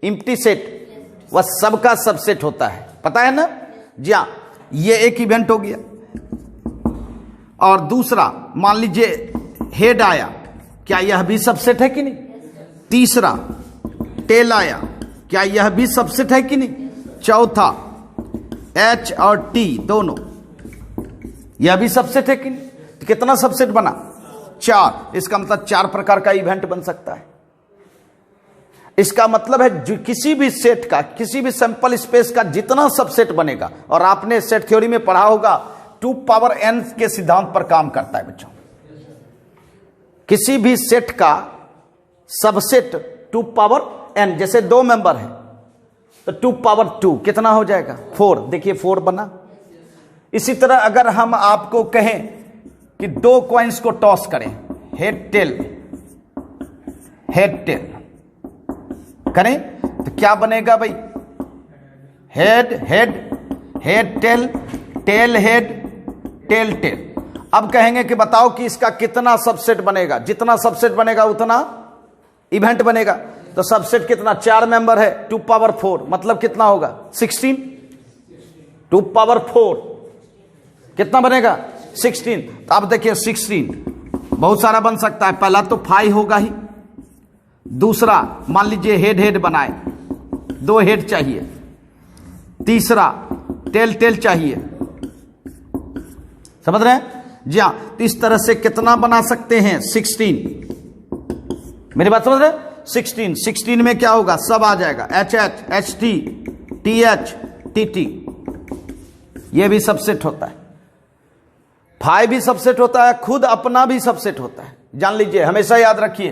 एम्प्टी सेट, वह सबका सबसेट होता है, पता है ना? जी हाँ, ये एक इवेंट हो गया। और दूसरा मान लीजिए हेड आया, क्या यह भी सबसेट है कि नहीं? तीसरा टेल आया, क्या यह भी सबसेट है कि नहीं? चौथा H और T दोनों, यह भी सबसेट है कि नहीं? तो कितना सबसेट बना? 4। इसका मतलब 4 प्रकार का इवेंट बन सकता है। इसका मतलब है जो किसी भी सेट का, किसी भी सैंपल स्पेस का जितना सबसेट बनेगा, और आपने सेट थ्योरी में पढ़ा होगा 2 पावर n के सिद्धांत पर काम करता है बच्चों। किसी भी सेट का सबसेट 2 पावर n, जैसे 2 मेंबर है तो 2 पावर 2 कितना हो जाएगा? 4। देखिए 4 बना। इसी तरह अगर हम आपको कहें कि दो कॉइन्स को टॉस करें, हेड टेल करें, तो क्या बनेगा भाई? Head head, head tail, tail head, tail tail. अब कहेंगे कि बताओ कि इसका कितना सबसेट बनेगा? जितना सबसेट बनेगा उतना इवेंट बनेगा। तो सबसेट कितना? 4 मेंबर है, 2 पावर 4, मतलब कितना होगा? 16। 2 पावर 4 कितना बनेगा? 16। तो अब देखिए 16 बहुत सारा बन सकता है। पहला तो 5 होगा ही, दूसरा मान लीजिए हेड हेड बनाए, 2 हेड चाहिए, तीसरा टेल टेल चाहिए, समझ रहे हैं जी? हाँ, तो इस तरह से कितना बना सकते हैं? 16। मेरी बात समझ रहे हैं? 16 में क्या होगा? सब आ जाएगा, H H, H T, T H, T T, यह भी सबसेट होता है। 5 भी सबसेट होता है, खुद अपना भी सबसेट होता है। जान लीजिए, हमेशा याद रखिए,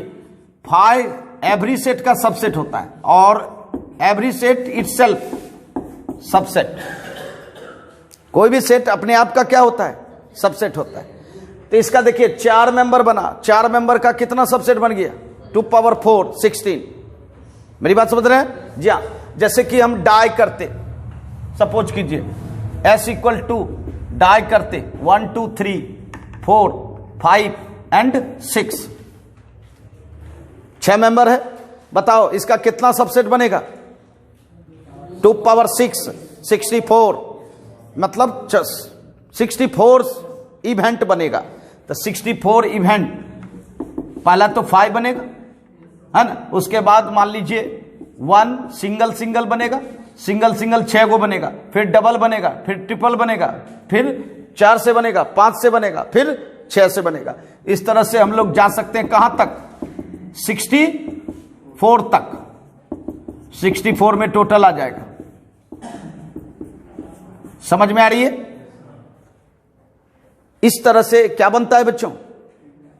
5 एवरी सेट का सबसेट होता है और एवरी सेट इटसेल्फ सबसेट। कोई भी सेट अपने आप का क्या होता है? सबसेट होता है। तो इसका देखिए 4 मेंबर बना, 4 मेंबर का कितना सबसेट बन गया? 2 पावर 4, 16। मेरी बात समझ रहे हैं जी? हाँ, जैसे कि हम डाई करते, सपोज कीजिए S इक्वल टू डाई करते 1 2 3 4 5 एंड 6, 6 मेंबर है। बताओ इसका कितना सबसेट बनेगा? 2 पावर 6, 64, मतलब 64 इवेंट बनेगा। तो 64 इवेंट, पहला तो 5 बनेगा, है ना? उसके बाद मान लीजिए 1 सिंगल सिंगल बनेगा, सिंगल सिंगल 6 को बनेगा, फिर डबल बनेगा, फिर ट्रिपल बनेगा, फिर 4 से बनेगा, 5 से बनेगा, फिर 6 से बनेगा। इस तरह से हम लोग जा सकते हैं कहां तक? 64 तक। 64 में टोटल आ जाएगा। समझ में आ रही है? इस तरह से क्या बनता है बच्चों?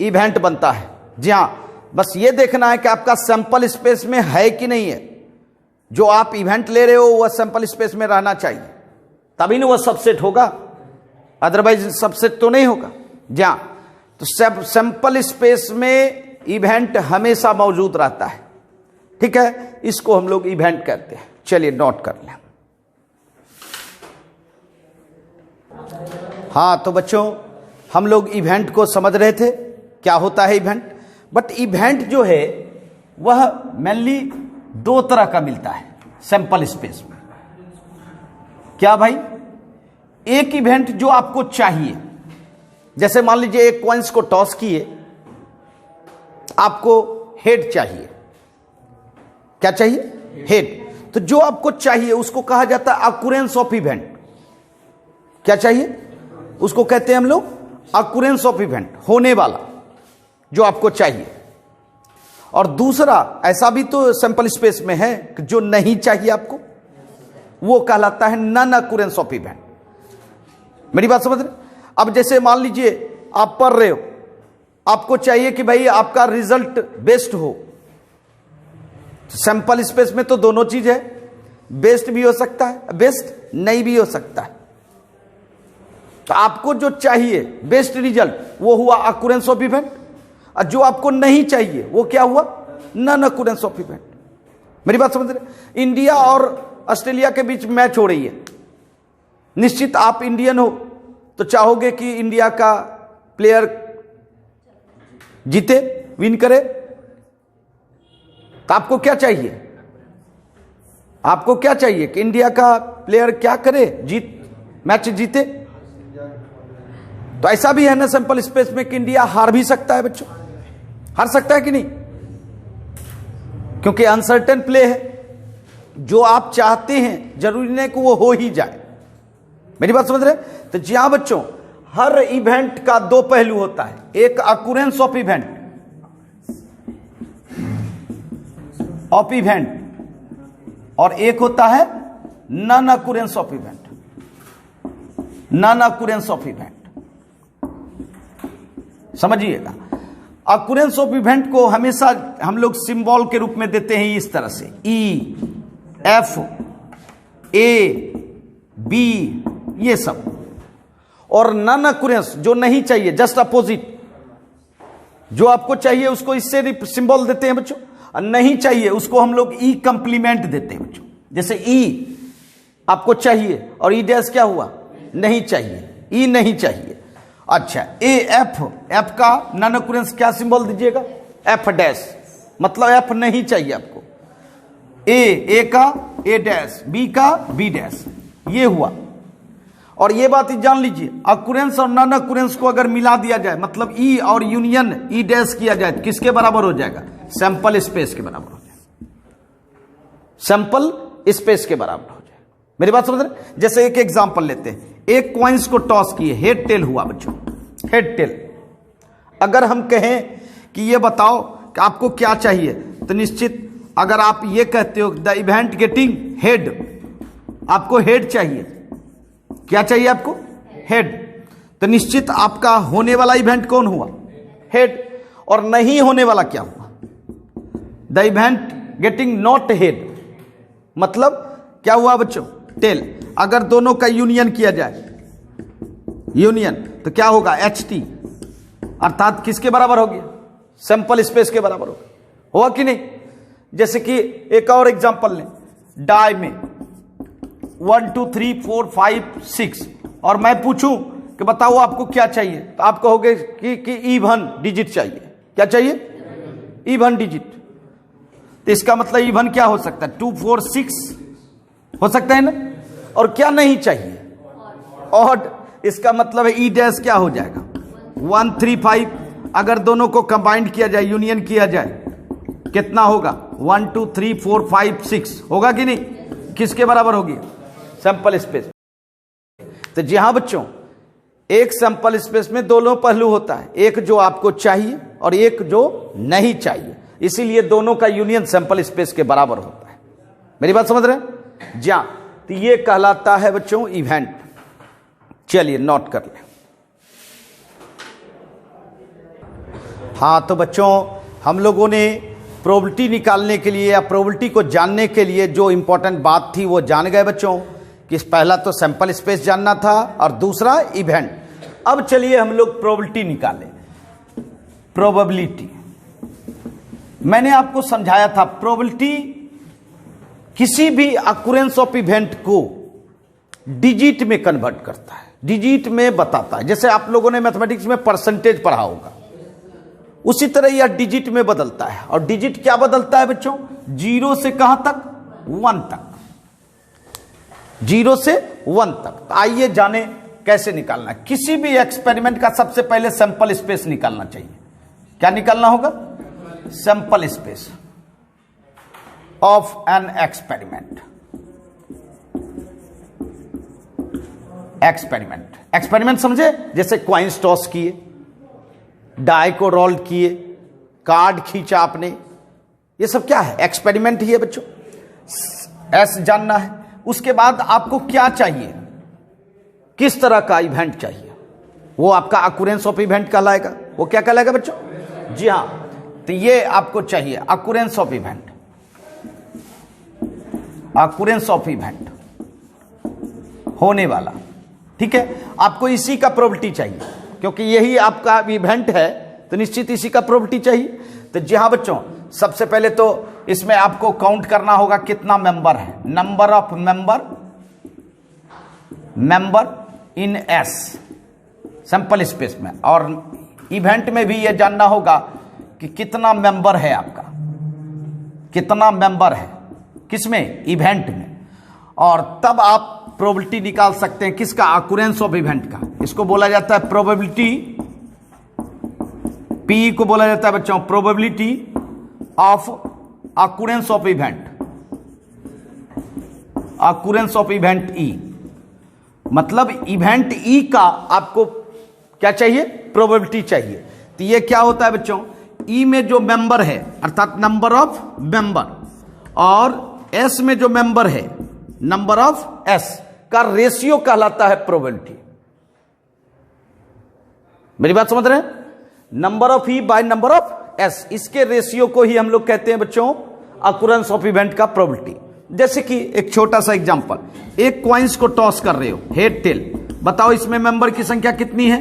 इवेंट बनता है। जी हां, बस ये देखना है कि आपका सैंपल स्पेस में है कि नहीं है। जो आप इवेंट ले रहे हो वह सैंपल स्पेस में रहना चाहिए, तभी ना वह सबसेट होगा, अदरवाइज सबसेट तो नहीं होगा। जी हां, तो सैंपल स्पेस में इवेंट हमेशा मौजूद रहता है। ठीक है, इसको हम लोग इवेंट कहते हैं। चलिए नोट कर लें। हाँ, तो बच्चों हम लोग इवेंट को समझ रहे थे, क्या होता है इवेंट। बट इवेंट जो है वह मेनली 2 तरह का मिलता है सैंपल स्पेस में। क्या भाई? एक इवेंट जो आपको चाहिए, जैसे मान लीजिए एक कॉइन्स को टॉस किए, आपको हेड चाहिए। क्या चाहिए? हेड। तो जो आपको चाहिए उसको कहा जाता है अकुरेंस ऑफ इवेंट। क्या चाहिए? उसको कहते हैं हम लोग अकुरेंस ऑफ इवेंट, होने वाला जो आपको चाहिए। और दूसरा ऐसा भी तो सैंपल स्पेस में है कि जो नहीं चाहिए आपको, वो कहलाता है नॉन अकुरेंस ऑफ इवेंट। मेरी बात समझ रहे? अब जैसे मान लीजिए आप पढ़ रहे हो, आपको चाहिए कि भाई आपका रिजल्ट बेस्ट हो। सैंपल स्पेस में तो दोनों चीज है, बेस्ट भी हो सकता है, बेस्ट नहीं भी हो सकता है। तो आपको जो चाहिए बेस्ट रिजल्ट, वो हुआ अकुरेंस ऑफ इवेंट, और जो आपको नहीं चाहिए वो क्या हुआ? Non occurrence of event. मेरी बात समझ रहे? इंडिया और ऑस्ट्रेलिया के बीच मैच हो रही है, निश्चित आप इंडियन हो तो चाहोगे कि इंडिया का प्लेयर जीते, विन करे। तो आपको क्या चाहिए? आपको क्या चाहिए कि इंडिया का प्लेयर क्या करे? मैच जीते। तो ऐसा भी है ना सैंपल स्पेस में कि इंडिया हार भी सकता है बच्चों, हार सकता है कि नहीं? क्योंकि अनसर्टेन प्ले है। जो आप चाहते हैं जरूरी नहीं कि वो हो ही जाए। मेरी बात समझ रहे? तो जी हां बच्चों, हर इवेंट का 2 पहलू होता है, एक अकुरेंस ऑफ इवेंट और एक होता है non occurrence of event. Non occurrence of event समझिएगा। अकुरेंस ऑफ इवेंट को हमेशा हम लोग सिंबल के रूप में देते हैं इस तरह से, ई, एफ, ए, बी, ये सब। और नॉन अक्यूरेंस जो नहीं चाहिए, जस्ट अपोजिट, जो आपको चाहिए उसको इससे सिंबल देते हैं बच्चों, और नहीं चाहिए उसको हम लोग ई कंप्लीमेंट देते हैं बच्चों। जैसे ई आपको चाहिए और ई डैश क्या हुआ, नहीं चाहिए, ई नहीं चाहिए। अच्छा, ए एफ, एफ का नॉन अक्यूरेंस क्या सिंबल दीजिएगा, एफ डैश, मतलब एफ नहीं चाहिए आपको। ए का ए डैश, बी का बी डैश, ये हुआ। और ये बात जान लीजिए, अक्यूरेंस और नॉन अक्यूरेंस को अगर मिला दिया जाए, मतलब ई और यूनियन ई डैश किया जाए, तो किसके बराबर हो जाएगा, सैंपल स्पेस के बराबर हो जाएगा, सैंपल स्पेस के बराबर हो जाएगा। मेरी बात समझ रहे? जैसे एक एग्जांपल लेते हैं, एक कॉइन्स को टॉस किए, हेड टेल हुआ बच्चों, हेड टेल। अगर हम कहें कि ये बताओ कि आपको क्या चाहिए, तो निश्चित अगर आप ये कहते हो द इवेंट गेटिंग हेड, आपको हेड चाहिए, क्या चाहिए आपको, हेड, तो निश्चित आपका होने वाला इवेंट कौन हुआ, हेड। और नहीं होने वाला क्या हुआ, the event getting not head, मतलब क्या हुआ बच्चों, टेल। अगर दोनों का यूनियन किया जाए, यूनियन, तो क्या होगा, एच टी, अर्थात किसके बराबर हो गया, सैंपल स्पेस के बराबर होगा, हुआ कि नहीं। जैसे कि एक और एग्जांपल लें, डाई में 1 2 3 4 5 6, और मैं पूछूं कि बताओ आपको क्या चाहिए, तो आप कहोगे कि इवन डिजिट चाहिए, क्या चाहिए, इवन डिजिट। तो इसका मतलब इवन क्या हो सकता है, 2 4 6 हो सकता है ना। और क्या नहीं चाहिए, ऑड, इसका मतलब है ई डैश क्या हो जाएगा, 1 3 5। अगर दोनों को कंबाइंड किया जाए, यूनियन किया जाए, कितना होगा, 1 2 3 4 5 6, होगा कि नहीं, किसके बराबर होगी, सैंपल स्पेस। तो जी हाँ बच्चों, एक सैंपल स्पेस में दोनों पहलू होता है, एक जो आपको चाहिए और एक जो नहीं चाहिए, इसीलिए दोनों का यूनियन सैंपल स्पेस के बराबर होता है। मेरी बात समझ रहे हैं जी हाँ। तो ये कहलाता है बच्चों इवेंट। चलिए नोट कर लें। हाँ तो बच्चों, हम लोगों ने प्रोबेबिलिटी निकालने के लिए या प्रोबेबिलिटी को जानने के लिए जो इंपॉर्टेंट बात थी वो जान गए बच्चों, कि पहला तो सैंपल स्पेस जानना था और दूसरा इवेंट। अब चलिए हम लोग प्रोबेबिलिटी निकालें। प्रोबेबिलिटी मैंने आपको समझाया था, प्रोबेबिलिटी किसी भी अक्यूरेंस ऑफ इवेंट को डिजिट में कन्वर्ट करता है, डिजिट में बताता है। जैसे आप लोगों ने मैथमेटिक्स में परसेंटेज पढ़ा होगा, उसी तरह यह डिजिट में बदलता है। और डिजिट क्या बदलता है बच्चों, 0 से कहां तक, 1 तक, 0 से 1 तक। तो आइए जाने कैसे निकालना है। किसी भी एक्सपेरिमेंट का सबसे पहले सैंपल स्पेस निकालना चाहिए। क्या निकालना होगा, sample space of an experiment. Experiment समझे, जैसे कॉइन्स टॉस किए, डाई को रोल किए, कार्ड खींचा आपने, ये सब क्या है, एक्सपेरिमेंट ही है बच्चों। एस जानना है। उसके बाद आपको क्या चाहिए, किस तरह का इवेंट चाहिए, वो आपका अक्यूरेंस ऑफ इवेंट कहलाएगा। वो क्या कहलाएगा बच्चों, जी हाँ, तो ये आपको चाहिए occurrence of event, occurrence of event, होने वाला। ठीक है, आपको इसी का प्रोबेबिलिटी चाहिए, क्योंकि यही आपका इवेंट है, तो निश्चित इसी का प्रोबेबिलिटी चाहिए। तो जी हाँ बच्चों, सबसे पहले तो इसमें आपको काउंट करना होगा कितना मेंबर है, number of member in S, sample space में। और इवेंट में भी यह जानना होगा कि कितना मेंबर है आपका, कितना मेंबर है किसमें, इवेंट में। और तब आप प्रोबेबिलिटी निकाल सकते हैं किसका, अक्यूरेंस ऑफ इवेंट का। इसको बोला जाता है प्रोबेबिलिटी, पी को बोला जाता है बच्चों probability of occurrence of event, occurrence of event E. मतलब इवेंट ई का आपको क्या चाहिए, प्रोबेबिलिटी चाहिए। तो ये क्या होता है बच्चों, ई में जो मेंबर है अर्थात नंबर ऑफ मेंबर, और एस में जो मेंबर है नंबर ऑफ एस का रेशियो कहलाता है प्रोबेबिलिटी। मेरी बात समझ रहे हैं, number of E by number of S, इसके रेशियो को ही हम लोग कहते हैं बच्चों अक्यूरेंस ऑफ इवेंट का प्रोबेबिलिटी। जैसे कि एक छोटा सा एग्जांपल, एक कॉइन्स को टॉस कर रहे हो, हेड टेल, बताओ इसमें मेंबर की संख्या कितनी है?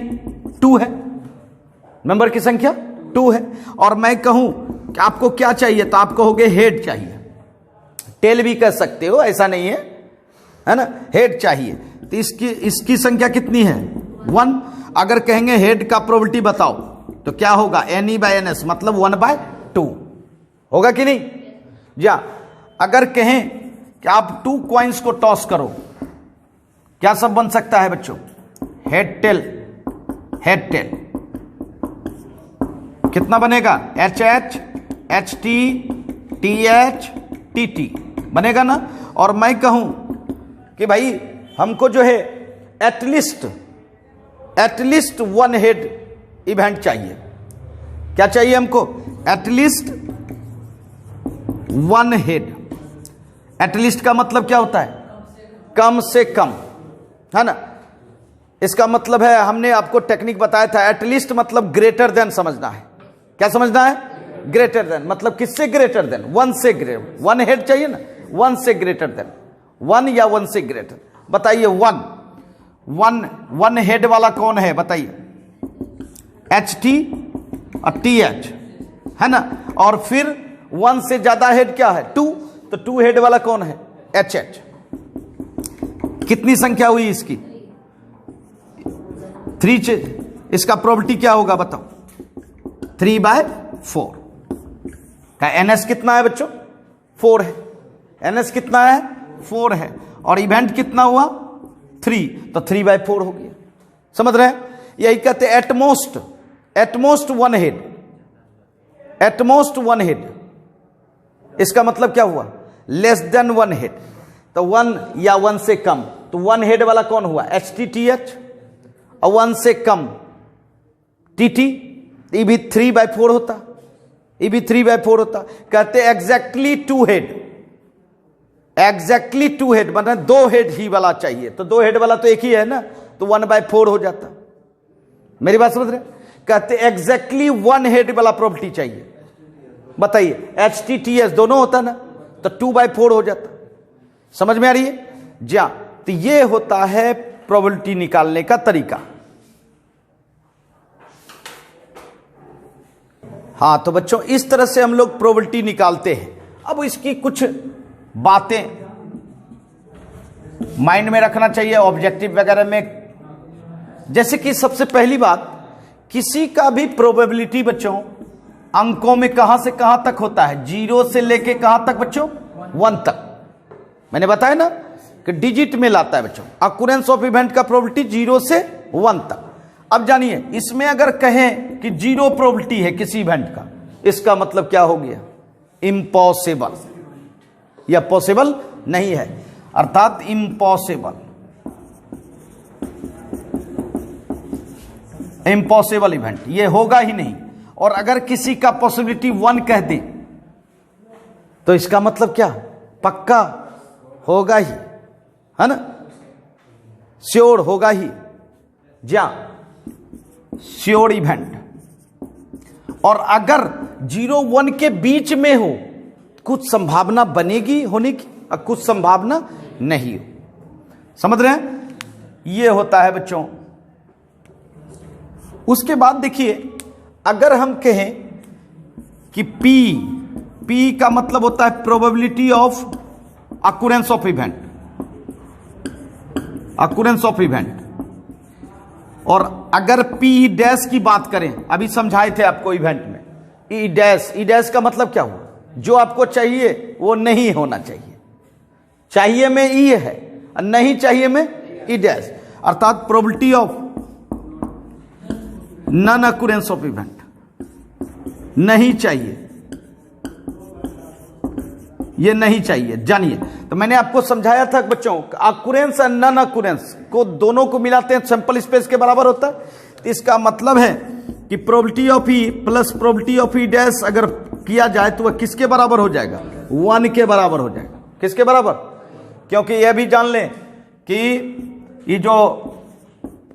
2 है। मेंबर की संख्या 2 है। और मैं कहूं कि आपको क्या चाहिए, तो आप कहोगे हेड चाहिए। टेल भी कह सकते हो, ऐसा नहीं है ना। हेड चाहिए, तो इसकी संख्या कितनी है? 1। अगर कहेंगे हेड का प्रोबेबिलिटी बताओ, तो क्या होगा? NE/NS, मतलब 1/2 होगा कि नहीं? या अगर कहें कि आप 2 कॉइन्स को टॉस करो, क्या सब बन सकता है बच्चों? Head tail, head tell. कितना बनेगा? HH, HT, TH, TT बनेगा ना। और मैं कहूं कि भाई हमको जो है एटलीस्ट 1 हेड इवेंट चाहिए। क्या चाहिए हमको? At least 1 head. एटलीस्ट का मतलब क्या होता है? कम से कम, है ना। इसका मतलब है, हमने आपको टेक्निक बताया था, एटलीस्ट मतलब ग्रेटर देन समझना है। क्या समझना है? ग्रेटर देन, मतलब किससे ग्रेटर देन? 1 से ग्रेटर। 1 हेड चाहिए ना, 1 से ग्रेटर देन। 1 या 1 से ग्रेटर। बताइए 1 हेड वाला कौन है? बताइए। HT और TH, है ना। और फिर 1 से ज्यादा हेड क्या है? 2। तो 2 हेड वाला कौन है? HH। कितनी संख्या हुई इसकी? 3। इसका प्रोबेबिलिटी क्या होगा बताओ? 3/4 का NS कितना है बच्चों? 4 है। NS कितना है? 4 है। और इवेंट कितना हुआ? 3, तो 3/4 हो गया। समझ रहे हैं? यही कहते हैं एटमोस्ट 1 हेड। एटमोस्ट 1 हेड, इसका मतलब क्या हुआ? Less than 1 head. तो 1 या 1 से कम, तो 1 हेड वाला कौन हुआ? HT, TH। और 1 से कम TT, ये भी 3/4 होता, ये भी 3/4 होता। कहते एग्जैक्टली 2 हेड। एग्जैक्टली 2 हेड मतलब 2 हेड ही वाला चाहिए। तो 2 हेड वाला तो एक ही है ना, तो 1/4 हो जाता। मेरी बात समझ रहे? कहते एग्जैक्टली 1 हेड वाला प्रॉपर्टी चाहिए। बताइए, HT, TH दोनों होता ना, तो 2/4 हो जाता। समझ में आ रही है? जा, तो ये होता है प्रोबेबिलिटी निकालने का तरीका। हाँ, तो बच्चों इस तरह से हम लोग प्रोबेबिलिटी निकालते हैं। अब इसकी कुछ बातें माइंड में रखना चाहिए ऑब्जेक्टिव वगैरह में। जैसे कि सबसे पहली बात, किसी का भी प्रोबेबिलिटी बच्चों अंकों में कहां से कहां तक होता है? 0 से लेके कहां तक बच्चों? 1 तक। मैंने बताया ना कि डिजिट में लाता है बच्चों। अक्यूरेंस ऑफ इवेंट का प्रोबेबिलिटी 0 से 1 तक। अब जानिए, इसमें अगर कहें कि 0 प्रोबेबिलिटी है किसी इवेंट का, इसका मतलब क्या हो गया? इम्पॉसिबल, या पॉसिबल नहीं है, अर्थात इम्पॉसिबल। इम्पॉसिबल इवेंट, ये होगा ही नहीं। और अगर किसी का पॉसिबिलिटी 1 कह दे, तो इसका मतलब क्या? पक्का होगा ही, है ना, श्योर होगा ही। जा, श्योर इवेंट। और अगर 0-1 के बीच में हो, कुछ संभावना बनेगी होने की और कुछ संभावना नहीं हो। समझ रहे हैं? ये होता है बच्चों। उसके बाद देखिए, अगर हम कहें कि P का मतलब होता है probability of occurrence of event. Occurrence of event. और अगर P' की बात करें, अभी समझाए थे आपको इवेंट में, E' का मतलब क्या हुआ? जो आपको चाहिए वो नहीं होना चाहिए। चाहिए में E है और नहीं चाहिए में E', अर्थात probability of non occurrence of event. नहीं चाहिए, ये नहीं चाहिए। जानिए, तो मैंने आपको समझाया था बच्चों, अक्यूरेंस और नॉन अक्यूरेंस को दोनों को मिलाते हैं, सैंपल स्पेस के बराबर होता है। तो इसका मतलब है कि probability of E plus probability of E' अगर किया जाए तो वह किसके बराबर हो जाएगा? 1 के बराबर हो जाएगा। किसके बराबर? क्योंकि यह भी जान लें कि ये जो,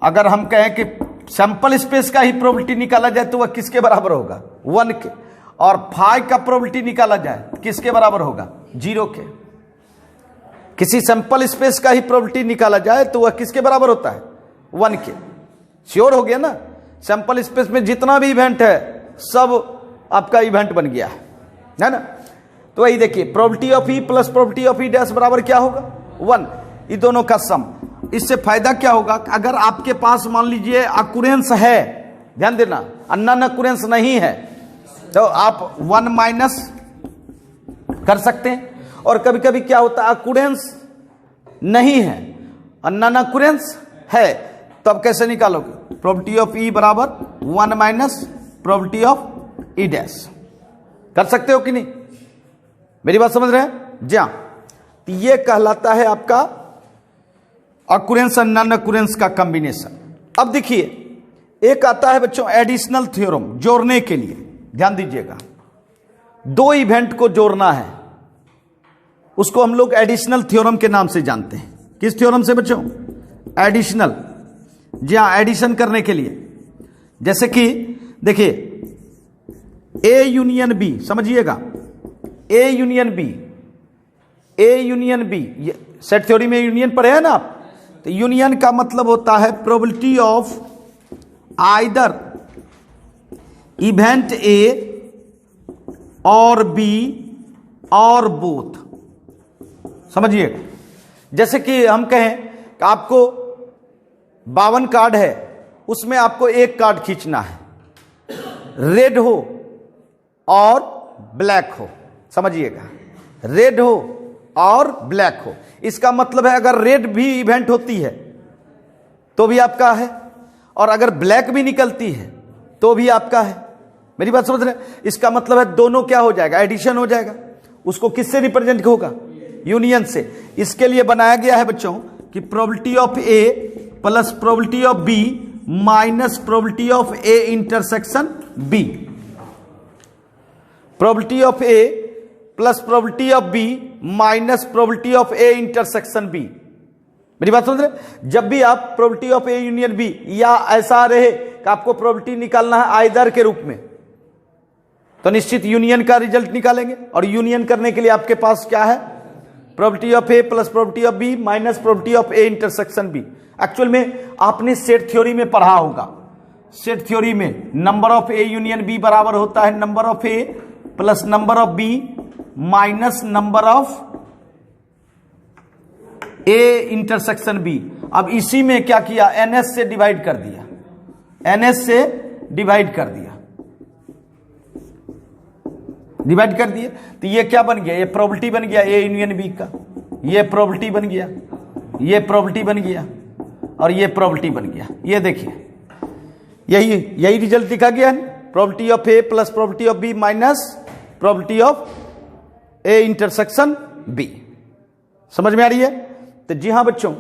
अगर हम कहें कि सैंपल स्पेस का ही प्रोबेबिलिटी निकाला जाए तो वह किसके बराबर होगा? 1 के। और फाई का प्रोबेबिलिटी निकाला जाए किसके बराबर होगा? 0 के। किसी सैंपल स्पेस का ही प्रोबेबिलिटी निकाला जाए तो वह किसके बराबर होता है? 1 के। श्योर हो गया ना, सैंपल स्पेस में जितना भी इवेंट है सब आपका इवेंट बन गया है ना। तो वही देखिए, probability of E plus probability of E dash बराबर क्या होगा 1, ये दोनों का सम। इससे फायदा क्या होगा, अगर आपके पास मान लीजिए अकुरेंस है, ध्यान देना, अननोन अकुरेंस नहीं है, तो आप 1 माइनस कर सकते हैं। और कभी कभी क्या होता है, अकुरेंस नहीं है, अननोन अकुरेंस है, तो अब कैसे निकालोगे, प्रोबेबिलिटी ऑफ ई बराबर 1 minus probability of E dash. कर सकते हो कि नहीं, मेरी बात समझ रहे हैं जी हाँ। तो ये कहलाता है आपका अकुरेंस और नॉन अकुरेंस का कॉम्बिनेशन। अब देखिए, एक आता है बच्चों एडिशनल थ्योरम, जोड़ने के लिए ध्यान दीजिएगा, दो इवेंट को जोड़ना है, उसको हम लोग एडिशनल थ्योरम के नाम से जानते हैं। किस थ्योरम से बच्चों, एडिशनल, जी हाँ, एडिशन करने के लिए। जैसे कि देखिए ए यूनियन बी, समझिएगा, A union B, A union B, set theory में यूनियन पढ़े हैं ना आप, तो यूनियन का मतलब होता है probability of either event A और बी और बोथ। समझिएगा, जैसे कि हम कहें कि आपको 52 कार्ड है, उसमें आपको एक कार्ड खींचना है, रेड हो और ब्लैक हो, समझिएगा, रेड हो और ब्लैक हो। इसका मतलब है अगर रेड भी इवेंट होती है तो भी आपका है, और अगर ब्लैक भी निकलती है तो भी आपका है। मेरी बात समझ रहे हैं, इसका मतलब है दोनों क्या हो जाएगा, एडिशन हो जाएगा। उसको किससे रिप्रेजेंट होगा, यूनियन से। इसके लिए बनाया गया है बच्चों कि probability of A plus probability of B minus probability of A intersection B. Probability of A plus probability of B minus probability of A intersection B. मेरी बात समझ रहे, जब भी आप probability of A union B, या ऐसा रहे कि आपको प्रोबेबिलिटी निकालना है आइदर के रूप में, तो निश्चित यूनियन का रिजल्ट निकालेंगे। और यूनियन करने के लिए आपके पास क्या है, probability of A plus probability of B minus probability of A intersection B. Actual में आपने सेट थ्योरी में पढ़ा होगा, सेट थ्योरी में number of A union B बराबर होता है number of A plus number of B minus number of A intersection B. अब इसी में क्या किया, एनएस से डिवाइड कर दिया, एनएस से डिवाइड कर दिया, डिवाइड कर दिए, तो ये क्या बन गया, ये प्रोबेबिलिटी बन गया ए यूनियन बी का, ये प्रोबेबिलिटी बन गया, ये प्रोबेबिलिटी बन गया, और ये प्रोबेबिलिटी बन गया। ये देखिए, यही रिजल्ट दिखा गया है, probability of A plus probability of B minus probability of A intersection B. समझ में आ रही है। तो जी हाँ बच्चों,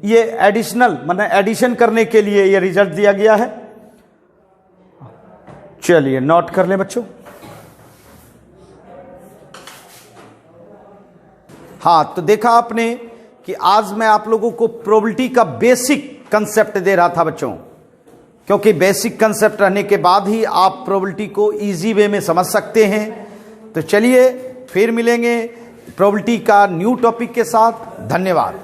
ये एडिशनल माने एडिशन करने के लिए ये रिजल्ट दिया गया है। चलिए नोट कर लें बच्चों। हाँ, तो देखा आपने कि आज मैं आप लोगों को प्रोबेबिलिटी का बेसिक कंसेप्ट दे रहा था बच्चों, क्योंकि बेसिक कंसेप्ट रहने के बाद ही आप प्रोबेबिलिटी को इजी वे में समझ सकते हैं। तो चलिए फिर मिलेंगे प्रोबेबिलिटी का न्यू टॉपिक के साथ। धन्यवाद।